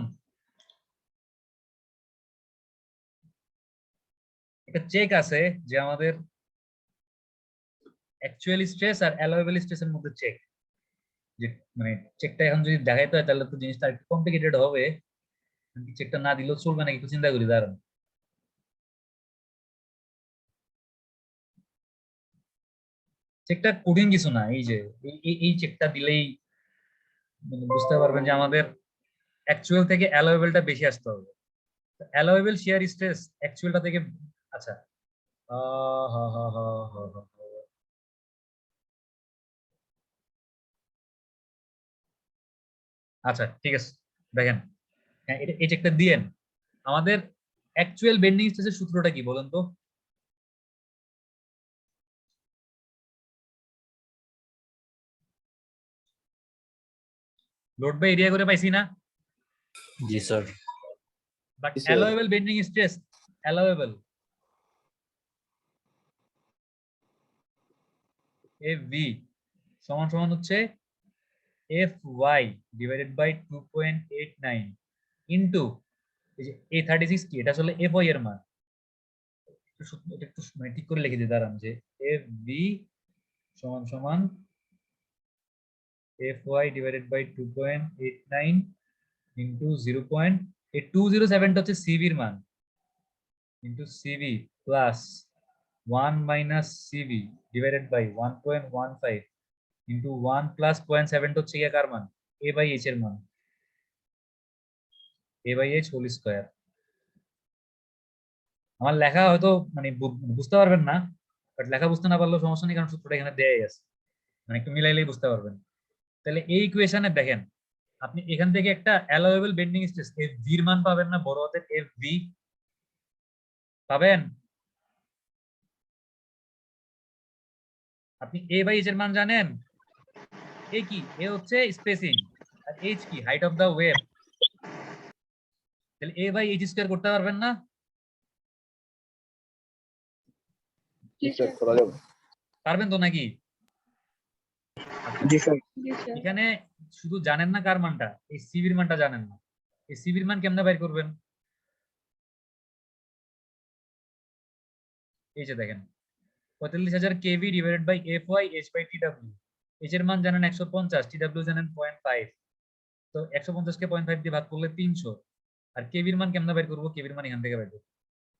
একটা চেক আছে যে আমাদের অ্যাকচুয়াল স্ট্রেস আর অ্যালোয়েবল স্ট্রেসের মধ্যে চেক, যে মানে চেকটা এখন যদি দেখাইতে হয় তাহলে তো জিনিসটা একটু কমপ্লিকেটেড হবে, চেকটা না দিলেও চলবে নাকি একটু চিন্তা করি দাঁড়ান। চেকটা কঠিন কিছু না, এই যে এই চেকটা দিলেই বুঝতে পারবেন যে আমাদের অ্যাকচুয়াল থেকে অ্যালোয়েবলটা বেশি আসতে হবে। অ্যালোয়েবল শিয়ার স্ট্রেস অ্যাকচুয়ালটা থেকে, আচ্ছা হা হা হা হা হা। আচ্ছা ঠিক আছে, দেখেন, হ্যাঁ এই চেকটা দিয়েন। আমাদের অ্যাকচুয়াল বেন্ডিং স্ট্রেসের সূত্রটা কি বলেন তো? লোড বাই এরিয়া করে পাইছি না? জি স্যার। বাট জি, sir. Allowable bending stress, allowable F V সমান সমান হচ্ছে F Y divided by 2.89 into এই যে A36 কি এটা আসলে এফ ওয়াই এর মান। এটা একটু মানে ঠিক করে লিখে দিই দাঁড়ান যে এফ ভি সমান সমান F Y divided by 2.89 into 0.207 হচ্ছে সিভির মান into CV plus 1 minus CV divided by 1.15 into 1 plus 0.7 হচ্ছে কি কার মান এ বাই এইচ এর মান এ বাই এইচ হোল স্কয়ার। আমার লেখা হয়তো মানে বুঝতে পারবেন না, বাট লেখা বুঝতে না পারলেও সমস্যা নেই, কারণ সূত্রটা এখানে দেয়াই আছে, মানে একটু মিলাইলেই বুঝতে পারবেন। তাহলে এই ইকুয়েশনে দেখেন আপনি এখান থেকে একটা allowable bending stress F V এর মান পাবেন না, বড় হাতের এফ ভি পাবেন। আপনি এ বাই এইচ এর মান জানেন, এ কি, এ হচ্ছে স্পেসিং আর এইচ কি হাইট অফ দা ওয়েভ। তাহলে এ বাই এইচ স্কয়ার করতে পারবেন না? জি স্যার স্যার করা যাবে। পারবেন তো নাকি? জি স্যার। জি স্যার এখানে শুধু জানেন না কার মানটা, এই সিভির মানটা জানেন না। এই সিভির মান কেমনে বের করবেন? এই যে দেখেন 45,000 KV divided by F Y H by T W. H এর মান জানেন 150, টি ডাব্লিউ জানেন 0.5, তো 150 কে 0.5 দিয়ে ভাগ করলে 300। আর কেভির মান কেমনে বের করবো? কেভির মান এখান থেকে বের করবো।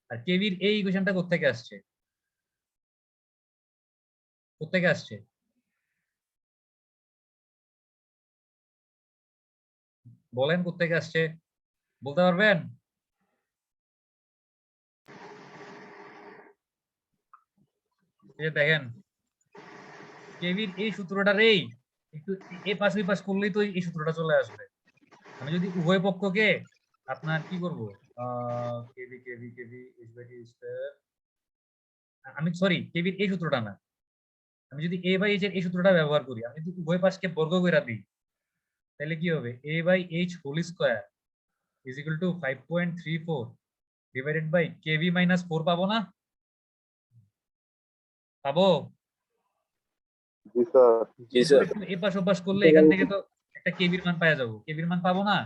আর কেভির এই ইকুয়েশনটা কোত্থেকে আসছে? কোত্থেকে আসছে? বলেন কোত্থেকে আসছে, বলতে পারবেন? এই যে দেখেন কেভির এই সূত্রটার এই একটু এ পাশ ওই পাশ করলেই তো এই সূত্রটা চলে আসবে। আমি যদি উভয় পক্ষকে আপনার কি করব, KV KV KV H by T square, আমি সরি কেভির এই সূত্রটা না, আমি যদি এ বাই এইচ এর এই সূত্রটা ব্যবহার করি, আমি যদি উভয় পাশকে বর্গ করে দিই, তাহলে কি হবে? A by H whole square is equal to 5.34 divided by KV minus 4 পাবো না? পাবো? জি স্যার। জি এরপর স্যার। একটু এ পাশ ও পাশ করলে এখান থেকে তো একটা কেভির মান পাওয়া যাবো, কেভির মান পাবো না?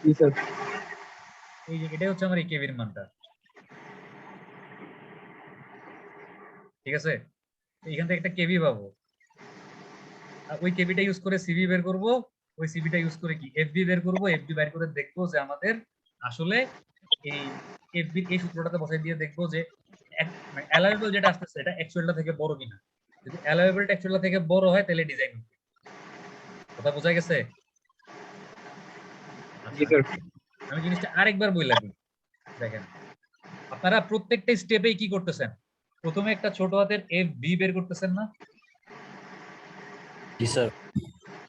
জি স্যার। এই যে এটাই হচ্ছে আমার এই কেভির মানটা, ঠিক আছে? এখান থেকে একটা কেভি পাবো, আর ওই কেভিটা ইউজ করে সিভি বের করব, ওই সিভিটা ইউজ করে কি এফবি বের করব, এফবি বের করে দেখবো যে আমাদের আসলে এই এফবি এই সূত্রটাতে বসাই দিয়ে দেখবো যে অ্যালাউয়েবল যেটা আসছে এটা অ্যাকচুয়ালটা থেকে বড় কিনা। যদি অ্যালাউয়েবলটা অ্যাকচুয়ালটা থেকে বড় হয় তাহলে ডিজাইন হবে। কথা বোঝা গেছে? জি স্যার। আমি জিনিসটা আরেকবার বই লাগি, দেখেন আপনারা প্রত্যেকটা স্টেপেই কি করতেছেন, প্রথমে একটা ছোট হাতের এফ বি বের করতেছেন না? জি স্যার।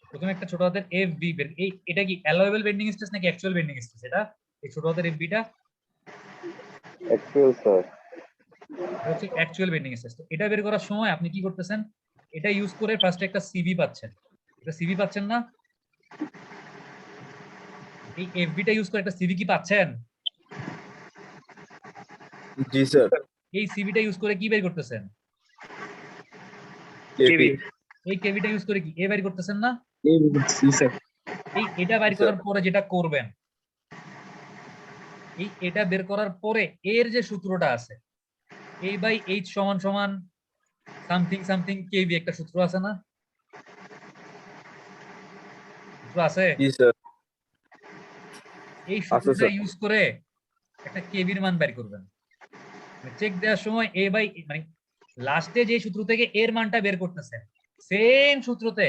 প্রথমে একটা ছোট হাতের এফ বি বের, এই এটা কি অ্যালাউয়েবল বেন্ডিং স্ট্রেস নাকি অ্যাকচুয়াল বেন্ডিং স্ট্রেস? এটা এই ছোট হাতের এফ বিটা অ্যাকচুয়াল স্যার। এটা হচ্ছে অ্যাকচুয়াল বেন্ডিং স্ট্রেস। তো এটা বের করার সময় আপনি কি করতেছেন, এটা ইউজ করে ফার্স্টে একটা সিভি পাচ্ছেন, এটা সিভি পাচ্ছেন না? এই এফ বিটা ইউজ করে একটা সিভি কি পাচ্ছেন? জি স্যার। এই সিভিটা ইউজ করে কি বের করতেছেন? কেভি। এই কেভিটা ইউজ করে কি এ বের করতেছেন না? জি স্যার। এই এটা বের করার পরে যেটা করবেন, এই এটা বের করার পরে এর যে সূত্রটা আছে এ বাই এইচ সমান সমান সামথিং সামথিং কেভি, একটা সূত্র আছে না? সূত্র আছে? জি স্যার। এই আছে সূত্রটা স্যার। ইউজ করে একটা কেভির মান বের করবেন। চেক দেওয়ার সময় এ বাই মানে লাস্টে যে সূত্র থেকে এর মানটা বের করতেছেন, সেম সূত্রতে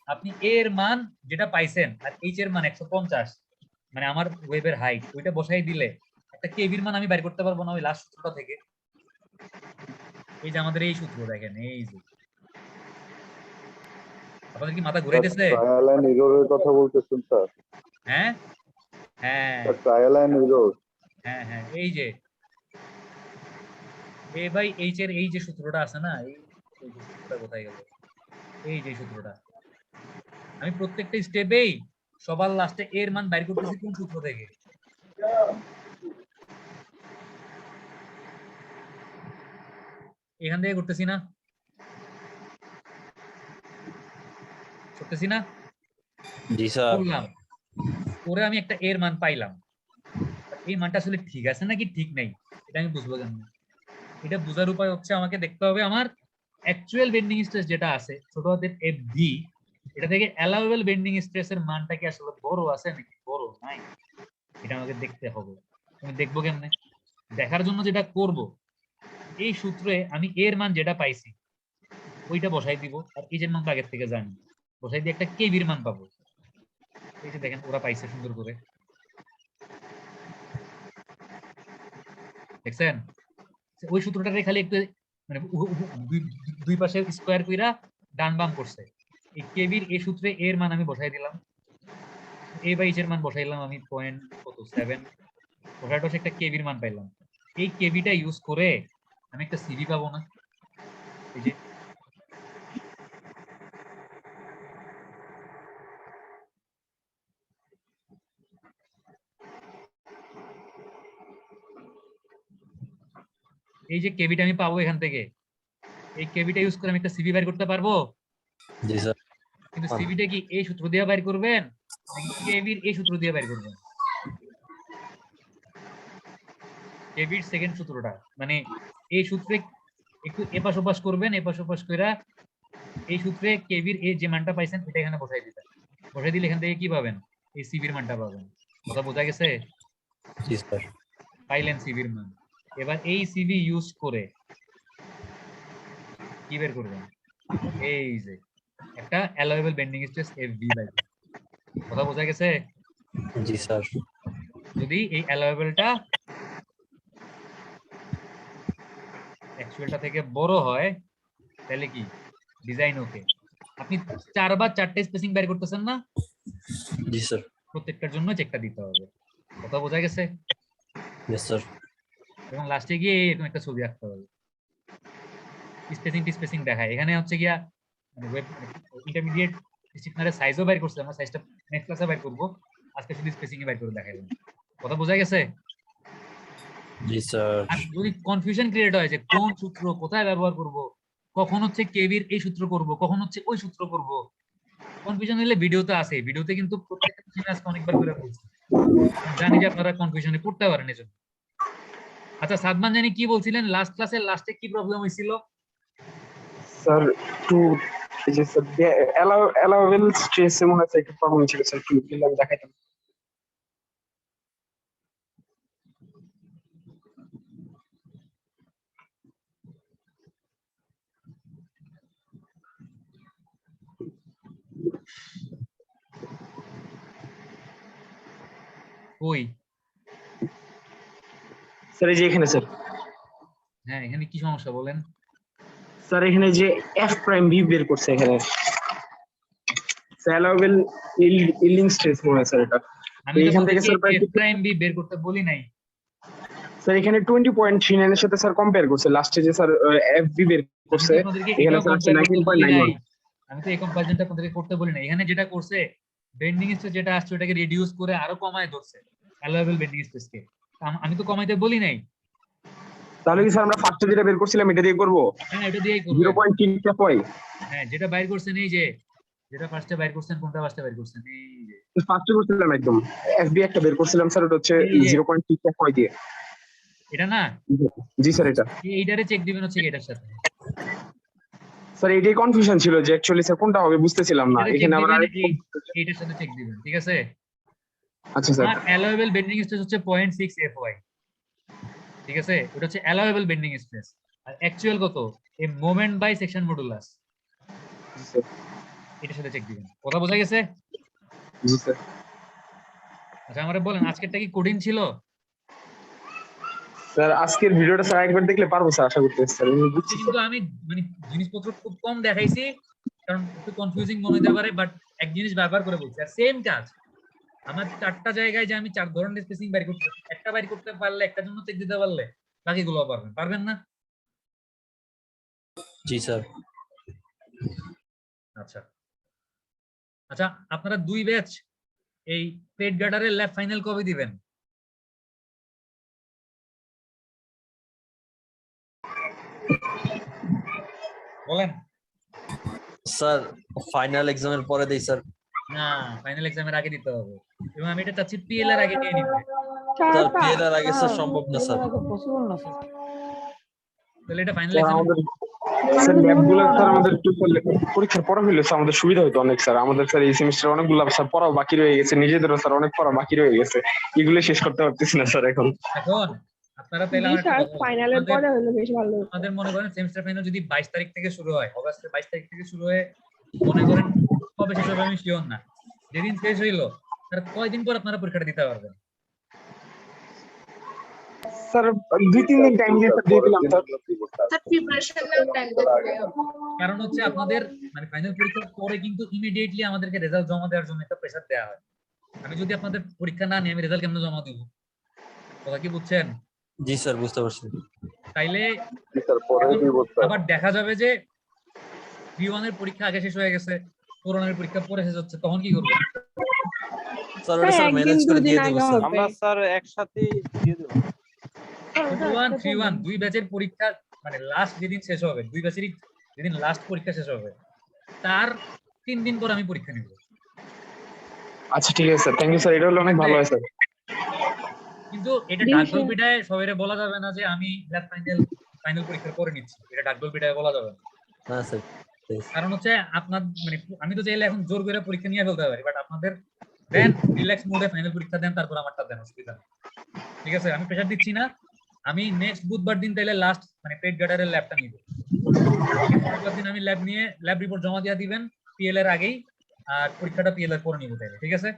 আপনি এর মান যেটা পাইছেন আর এইচ এর মান 150, মানে আমার ওয়েবের হাইট, ওইটা বসাই দিলে একটা কেভির মান আমি বের করতে পারবো না ওই লাস্ট সূত্রটা থেকে? এই যে আমাদের এই সূত্র দেখেন, এই যে আপনাদের কি মাথা ঘুরাইতেছে? ট্রায়াল এন্ড এররের কথা বলতেছেন স্যার? হ্যাঁ হ্যাঁ স্যার ট্রায়াল এন্ড এরর। হ্যাঁ হ্যাঁ এই যে এ বাই এইচ এর এই যে সূত্রটা আছে না, এই এই যে সূত্রটা কোথায় গেল, এই যে সূত্রটা আমি প্রত্যেকটা স্টেপেই সবার লাস্টে এর মান বের করতেছি কোন সূত্র থেকে? এখান থেকে করতেছি না? করতেছি না? जी सर করলাম, করে আমি একটা এর মান পাইলাম। এই মানটা আসলে ঠিক আছে নাকি ঠিক নাই এটা আমি বুঝবো কেমন? এটা বোঝার উপায় হচ্ছে আমাকে দেখতে হবে আমার অ্যাকচুয়াল বেন্ডিং স্ট্রেস যেটা আছে ছোট হাতের এফ ভি, এটা থেকে অ্যালাউয়েবল বেন্ডিং স্ট্রেসের মানটা কি আসলে বড় আছে নাকি বড় নাই, এটা আমাকে দেখতে হবে। আমি দেখবো কেমনে? দেখার জন্য যেটা করব, এই সূত্রে আমি এর মান যেটা পাইছি ওইটা বসাই দিব, আর এই যে মান তো আগের থেকে জানি, বসাই দিয়ে একটা কেবির মান পাবো। এই যে দেখেন ওরা পাইছে সুন্দর করে, দেখছেন? ওই সূত্রটারে খালি একটু মানে দুই পাশে স্কোয়ার কইরা ডান বাম করছে। এই কেবির এই সূত্রে এর মান আমি বসাই দিলাম, এ বাই এর মান বসাইলাম আমি পয়েন্ট কত 7, বসাইটা একটা কেবির মান পাইলাম। এই কেবিটা ইউজ করে আমি একটা সিভি পাবো না? এই যে এই যে কেবিটা আমি পাবো এখান থেকে, এই কেবিটা ইউজ করে আমি একটা সিভি বের করতে পারবো। जी सर কিন্তু সিভিটা কি এই সূত্র দিয়ে বের করবেন নাকি কেবির এই সূত্র দিয়ে বের করবেন? কেবির সেকেন্ড সূত্রটা মানে এই সূত্রে একটু এপাশ ওপাশ করবেন, এপাশ ওপাশ কইরা এই সূত্রে কেবির এই যে মানটা পাইছেন এটা এখানে বসাই দিবেন। বসাই দিলে এখান থেকে কি পাবেন? এই সিভির মানটা পাবেন। কথা বোঝা গেছে? जी सर পাইলেন সিভির মান। এবার এই সিভি ইউজ করে কি বের করবেন? এই যে একটা allowable bending stress FB by. কথা বোঝা গেছে? जी सर যদি এই অ্যালাউয়েবলটা অ্যাকচুয়ালটা থেকে বড় হয় তাহলে কি ডিজাইন ওকে। আপনি 4 বা 4টে স্পেসিং বের করতেছেন না? जी सर প্রত্যেকটার জন্য চেকটা দিতে হবে। কথা বোঝা গেছে? यस सर এবং লাস্টে গিয়ে এরকম একটা ছবি আঁকতে হবে, স্পেসিং দেখায়। এখানে হচ্ছে গিয়া মানে ওয়েব ইন্টারমিডিয়েট স্টিফনারের সাইজও বের করছে, আমরা সাইজটা নেক্সট ক্লাসে বের করব, আজকে শুধু স্পেসিং এ বের করে দেখাইলাম। কথা বোঝা গেছে? जी सर আর যদি কনফিউশন ক্রিয়েট হয় যে কোন সূত্র কোথায় ব্যবহার করব, কখন হচ্ছে কেবির এই সূত্র করব, কখন হচ্ছে ওই সূত্র করব, কনফিউশন হলে ভিডিওতে আছে, ভিডিওতে কিন্তু প্রত্যেকটা কোশ্চেন আজকে অনেকবার করে বলছি, জানি যে আপনারা কনফিউশনে পড়তে পারেন এজন্য। আচ্ছা সাদমান জানি কি বলছিলেন লাস্ট ক্লাসের লাস্টে কি প্রবলেম হয়েছিল? স্যার টু এই যে স্যার অ্যালাউয়েবল স্ট্রেস মনে হচ্ছে একটু প্রবলেম ছিল স্যার, একটু দিলে আমি দেখাইতাম। ওই স্যার এই যে এখানে স্যার, হ্যাঁ এখানে কি সমস্যা বলেন? স্যার এখানে যে এফ প্রাইম ভি বের করছে এখানে অ্যালাউয়েবল ইল্ডিং স্ট্রেস মনে হয় স্যার এটা। আমি তো এইখান থেকে আপনাকে স্যার প্রায় এফ প্রাইম বি বের করতে বলি নাই। স্যার এখানে 20.39 এর সাথে স্যার কম্পেয়ার করছে, লাস্টে যে স্যার এফ বি বের করছে আপনাদেরকে এখানে এটাও স্যার হচ্ছে compare করতে বলি নাই। 19.91। আমি তো এই কম্পারিজনটা আপনাদেরকে করতে বলি না। এখানে যেটা করছে বেন্ডিং স্ট্রেস যেটা আসছে ওটাকে রিডিউস করে আরো কমায় ধরছে অ্যালাউয়েবল বেন্ডিং স্ট্রেসকে। আমি তো কমাইতে বলি নাই। তাহলে কি স্যার আমরা ফার্স্টে যেটা বের করছিলাম এটা দিয়ে করব? হ্যাঁ এটা দিয়েই করবেন। 0.3 হ্যাঁ যেটা বাইর করছেন এই যে, যেটা ফার্স্টে বাইর করছেন, কোনটা ফার্স্টে বাইর করছেন? এই যে ফার্স্টে করছিলাম একদম এফবি একটা বের করছিলাম স্যার, ওটা হচ্ছে এই যে। 0.3 দিয়ে। এটা না, জি স্যার এটা এইটারে চেক দিবেন হচ্ছে এটার সাথে। স্যার এটাই কনফিউশন ছিল যে অ্যাকচুয়ালি স্যার কোনটা হবে বুঝতেছিলাম না। এটারে check এখানে আবার দিবেন, আরেকটু এইটার সাথে চেক দিবেন, ঠিক আছে? আচ্ছা স্যার আর অ্যালাউয়েবল বেন্ডিং স্ট্রেস হচ্ছে 0.6 FY, ঠিক আছে? ওটা হচ্ছে অ্যালাউয়েবল বেন্ডিং স্ট্রেস। আর অ্যাকচুয়াল কত? এই মোমেন্ট বাই সেকশন মডুলাস, জি স্যার এটার সাথে চেক দিবেন। কথা বোঝা গেছে? জি স্যার আচ্ছা আমারে বলেন আজকেরটা কি কঠিন ছিল? স্যার আজকের ভিডিওটা স্যার একবার দেখলে পারবো স্যার, আশা করতেছি স্যার। আমি বুঝছি কিন্তু আমি মানে জিনিসপত্র খুব কম দেখাইছি কারণ একটু কনফিউজিং মনে হতে পারে, বাট এক জিনিস বারবার করে বলছি। আর সেম কাজ আমার 4টা জায়গায় যে আমি 4 ধরনের স্পেসিং বাইর করতে, একটা বাইর করতে পারলে, একটা জন্য চেক দিতে পারলে বাকিগুলো পারবেন, পারবেন না? जी सर আচ্ছা আচ্ছা আপনারা 2 ব্যাচ এই পেড গার্ডারের ল্যাব ফাইনাল কবে দিবেন? বলেন। স্যার ফাইনাল এক্সামের পরে দেই স্যার। না, ফাইনাল এক্সামের আগে দিতে হবে এবং আমি এটা চাচ্ছি পিএল এর আগে নিয়ে নিতে। স্যার পিএল এর আগে স্যার সম্ভব না স্যার। তাহলে এটা ফাইনাল স্যার এক্সাম আমাদের স্যার ল্যাবগুলো স্যার আমাদের একটু পরীক্ষার পড়া হইলে স্যার আমাদের সুবিধা হতো অনেক স্যার। আমাদের স্যার এই সেমিস্টার অনেকগুলো স্যার পড়াও বাকি রয়ে গেছে, নিজেদেরও স্যার অনেক পড়া বাকি রয়ে গেছে, এগুলো শেষ করতে পারতেছি না স্যার এখন। এখন আপনারা তাহলে আমার একটা কথা বলুন। ফাইনালের পরে হলে বেশ ভালো হতো। আমাদের মনে করেন সেমিস্টার ফাইনাল যদি 22 তারিখ থেকে শুরু হয়, অগাস্টের 22 তারিখ থেকে শুরু হয়ে মনে করেন কবে শেষ হবে আমি শিওর না। যেদিন শেষ হইলো তার কয়দিন পর আপনারা পরীক্ষাটা দিতে পারবেন? স্যার 2-3 দিন টাইম দিয়ে স্যার দিয়ে দিলাম স্যার। স্যার প্রিপারেশন নেওয়ার টাইম থাকবে। কারণ হচ্ছে আপনাদের মানে ফাইনাল পরীক্ষার পরে কিন্তু ইমিডিয়েটলি আমাদেরকে রেজাল্ট জমা দেওয়ার জন্য একটা প্রেসার দেওয়া হয়। আমি যদি আপনাদের পরীক্ষা না নিয়ে আমি রেজাল্ট কেমনে জমা দিব? কথা কি বুঝছেন? জি স্যার বুঝতে পারছি। তাইলে জি স্যার, পরে দিব স্যার। আবার দেখা যাবে যে V1 এর পরীক্ষা আগে শেষ হয়ে গেছে, 4 এর পরীক্ষা পরে শেষ হচ্ছে, তখন কি করবেন? স্যার ওটা স্যার ম্যানেজ করে দিয়ে দেব স্যার। আমরা স্যার একসাথে দিয়ে দেব। 3-1 দুই ব্যাচের পরীক্ষা মানে লাস্ট যেদিন শেষ হবে, দুই ব্যাচেরই যেদিন লাস্ট পরীক্ষা শেষ হবে তার 3 দিন পর আমি পরীক্ষা নিব। আচ্ছা ঠিক আছে স্যার, থ্যাংক ইউ স্যার, এটা হলো অনেক ভালো হয় স্যার। কিন্তু এটা দিন ডাকদল শেষ। পিটায় সবাইরে বলা যাবে না যে আমি ল্যাব ফাইনাল পরীক্ষার পরে নিচ্ছি, এটা ডাকদল পিটায় বলা যাবে না। না স্যার please। কারণ হচ্ছে আপনার মানে আমি তো চাইলে এখন জোর করে পরীক্ষা নিয়ে ফেলতে পারি, বাট আপনাদের দেন রিল্যাক্স মোডে ফাইনাল পরীক্ষা দেন, তারপর আমারটা দেন, অসুবিধা নেই। ঠিক আছে, আমি প্রেসার দিচ্ছি না। আমি নেক্সট বুধবার দিন তাইলে লাস্ট মানে পেট গার্ডারের ল্যাবটা নিব। বুধবার দিন আমি ল্যাব নিয়ে ল্যাব রিপোর্ট জমা দিয়ে দিবেন পিএল এর আগেই, আর পরীক্ষাটা পিএল এর পরে নিব তাইলে। ঠিক আছে,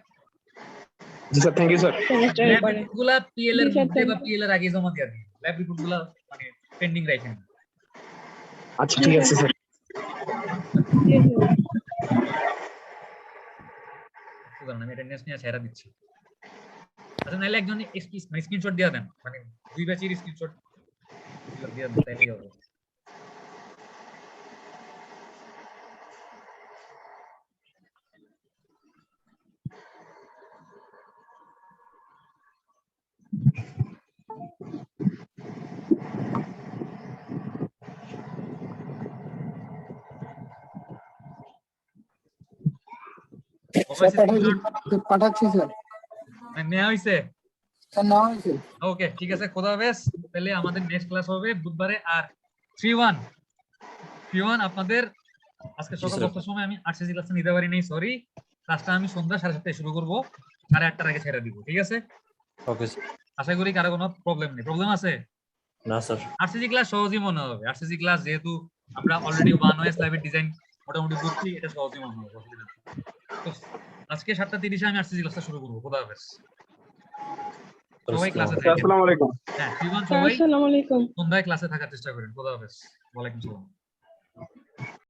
জি স্যার, থ্যাংক ইউ স্যার। সেমিস্টারের ল্যাব পরে রিপোর্টগুলা পিএল এর জি স্যার, মধ্যে বা thank you. পিএল এর আগে জমা দিয়ে দিন। ল্যাব রিপোর্টগুলা মানে পেন্ডিং রাখেন। আচ্ছা ঠিক আছে স্যার। সুতরাং আমি অ্যাটেন্ডেন্স নিয়ে ছেড়ে দিচ্ছি। আচ্ছা নাইলে একজন স্ক্রিনশট দিয়ে দেন, মানে দুই ব্যাচের স্ক্রিনশট দিয়ে দেন, তাইলেই হবে। পাঠাচ্ছি স্যার। নেওয়া হয়েছে? স্যার নেওয়া হয়েছে। ওকে ঠিক আছে, খোদা হাফেজ। তাহলে আমাদের নেক্সট ক্লাস হবে বুধবারে। আর 3-1 আপনাদের আজকে সকাল 10টার সময় আমি আরসিসি ক্লাসটা নিতে পারি নাই, সরি। ক্লাসটা আমি সন্ধ্যা 7:30টায় শুরু করব, 8:30টার আগে ছেড়ে দিব। ঠিক আছে, ওকে স্যার। আশা করি কারো কোনো প্রবলেম নেই। প্রবলেম আছে? না স্যার। আরসিসি ক্লাস সহজই মনে হবে। আরসিসি ক্লাস যেহেতু আমরা অলরেডি 1OS লাইভের ডিজাইন মোটামুটি বুঝছি, এটা সহজই মনে হবে, অসুবিধা নেই। তো আজকে 7:30 আমি আরসিসি ক্লাসটা শুরু করব। খোদা হাফেজ, সবাই ক্লাসে থাকেন। আসসালামু আলাইকুম। হ্যাঁ 3-1 সবাই আসসালামু আলাইকুম। সন্ধ্যায় ক্লাসে থাকার চেষ্টা করেন। খোদা হাফেজ। ওয়ালাইকুম সালাম।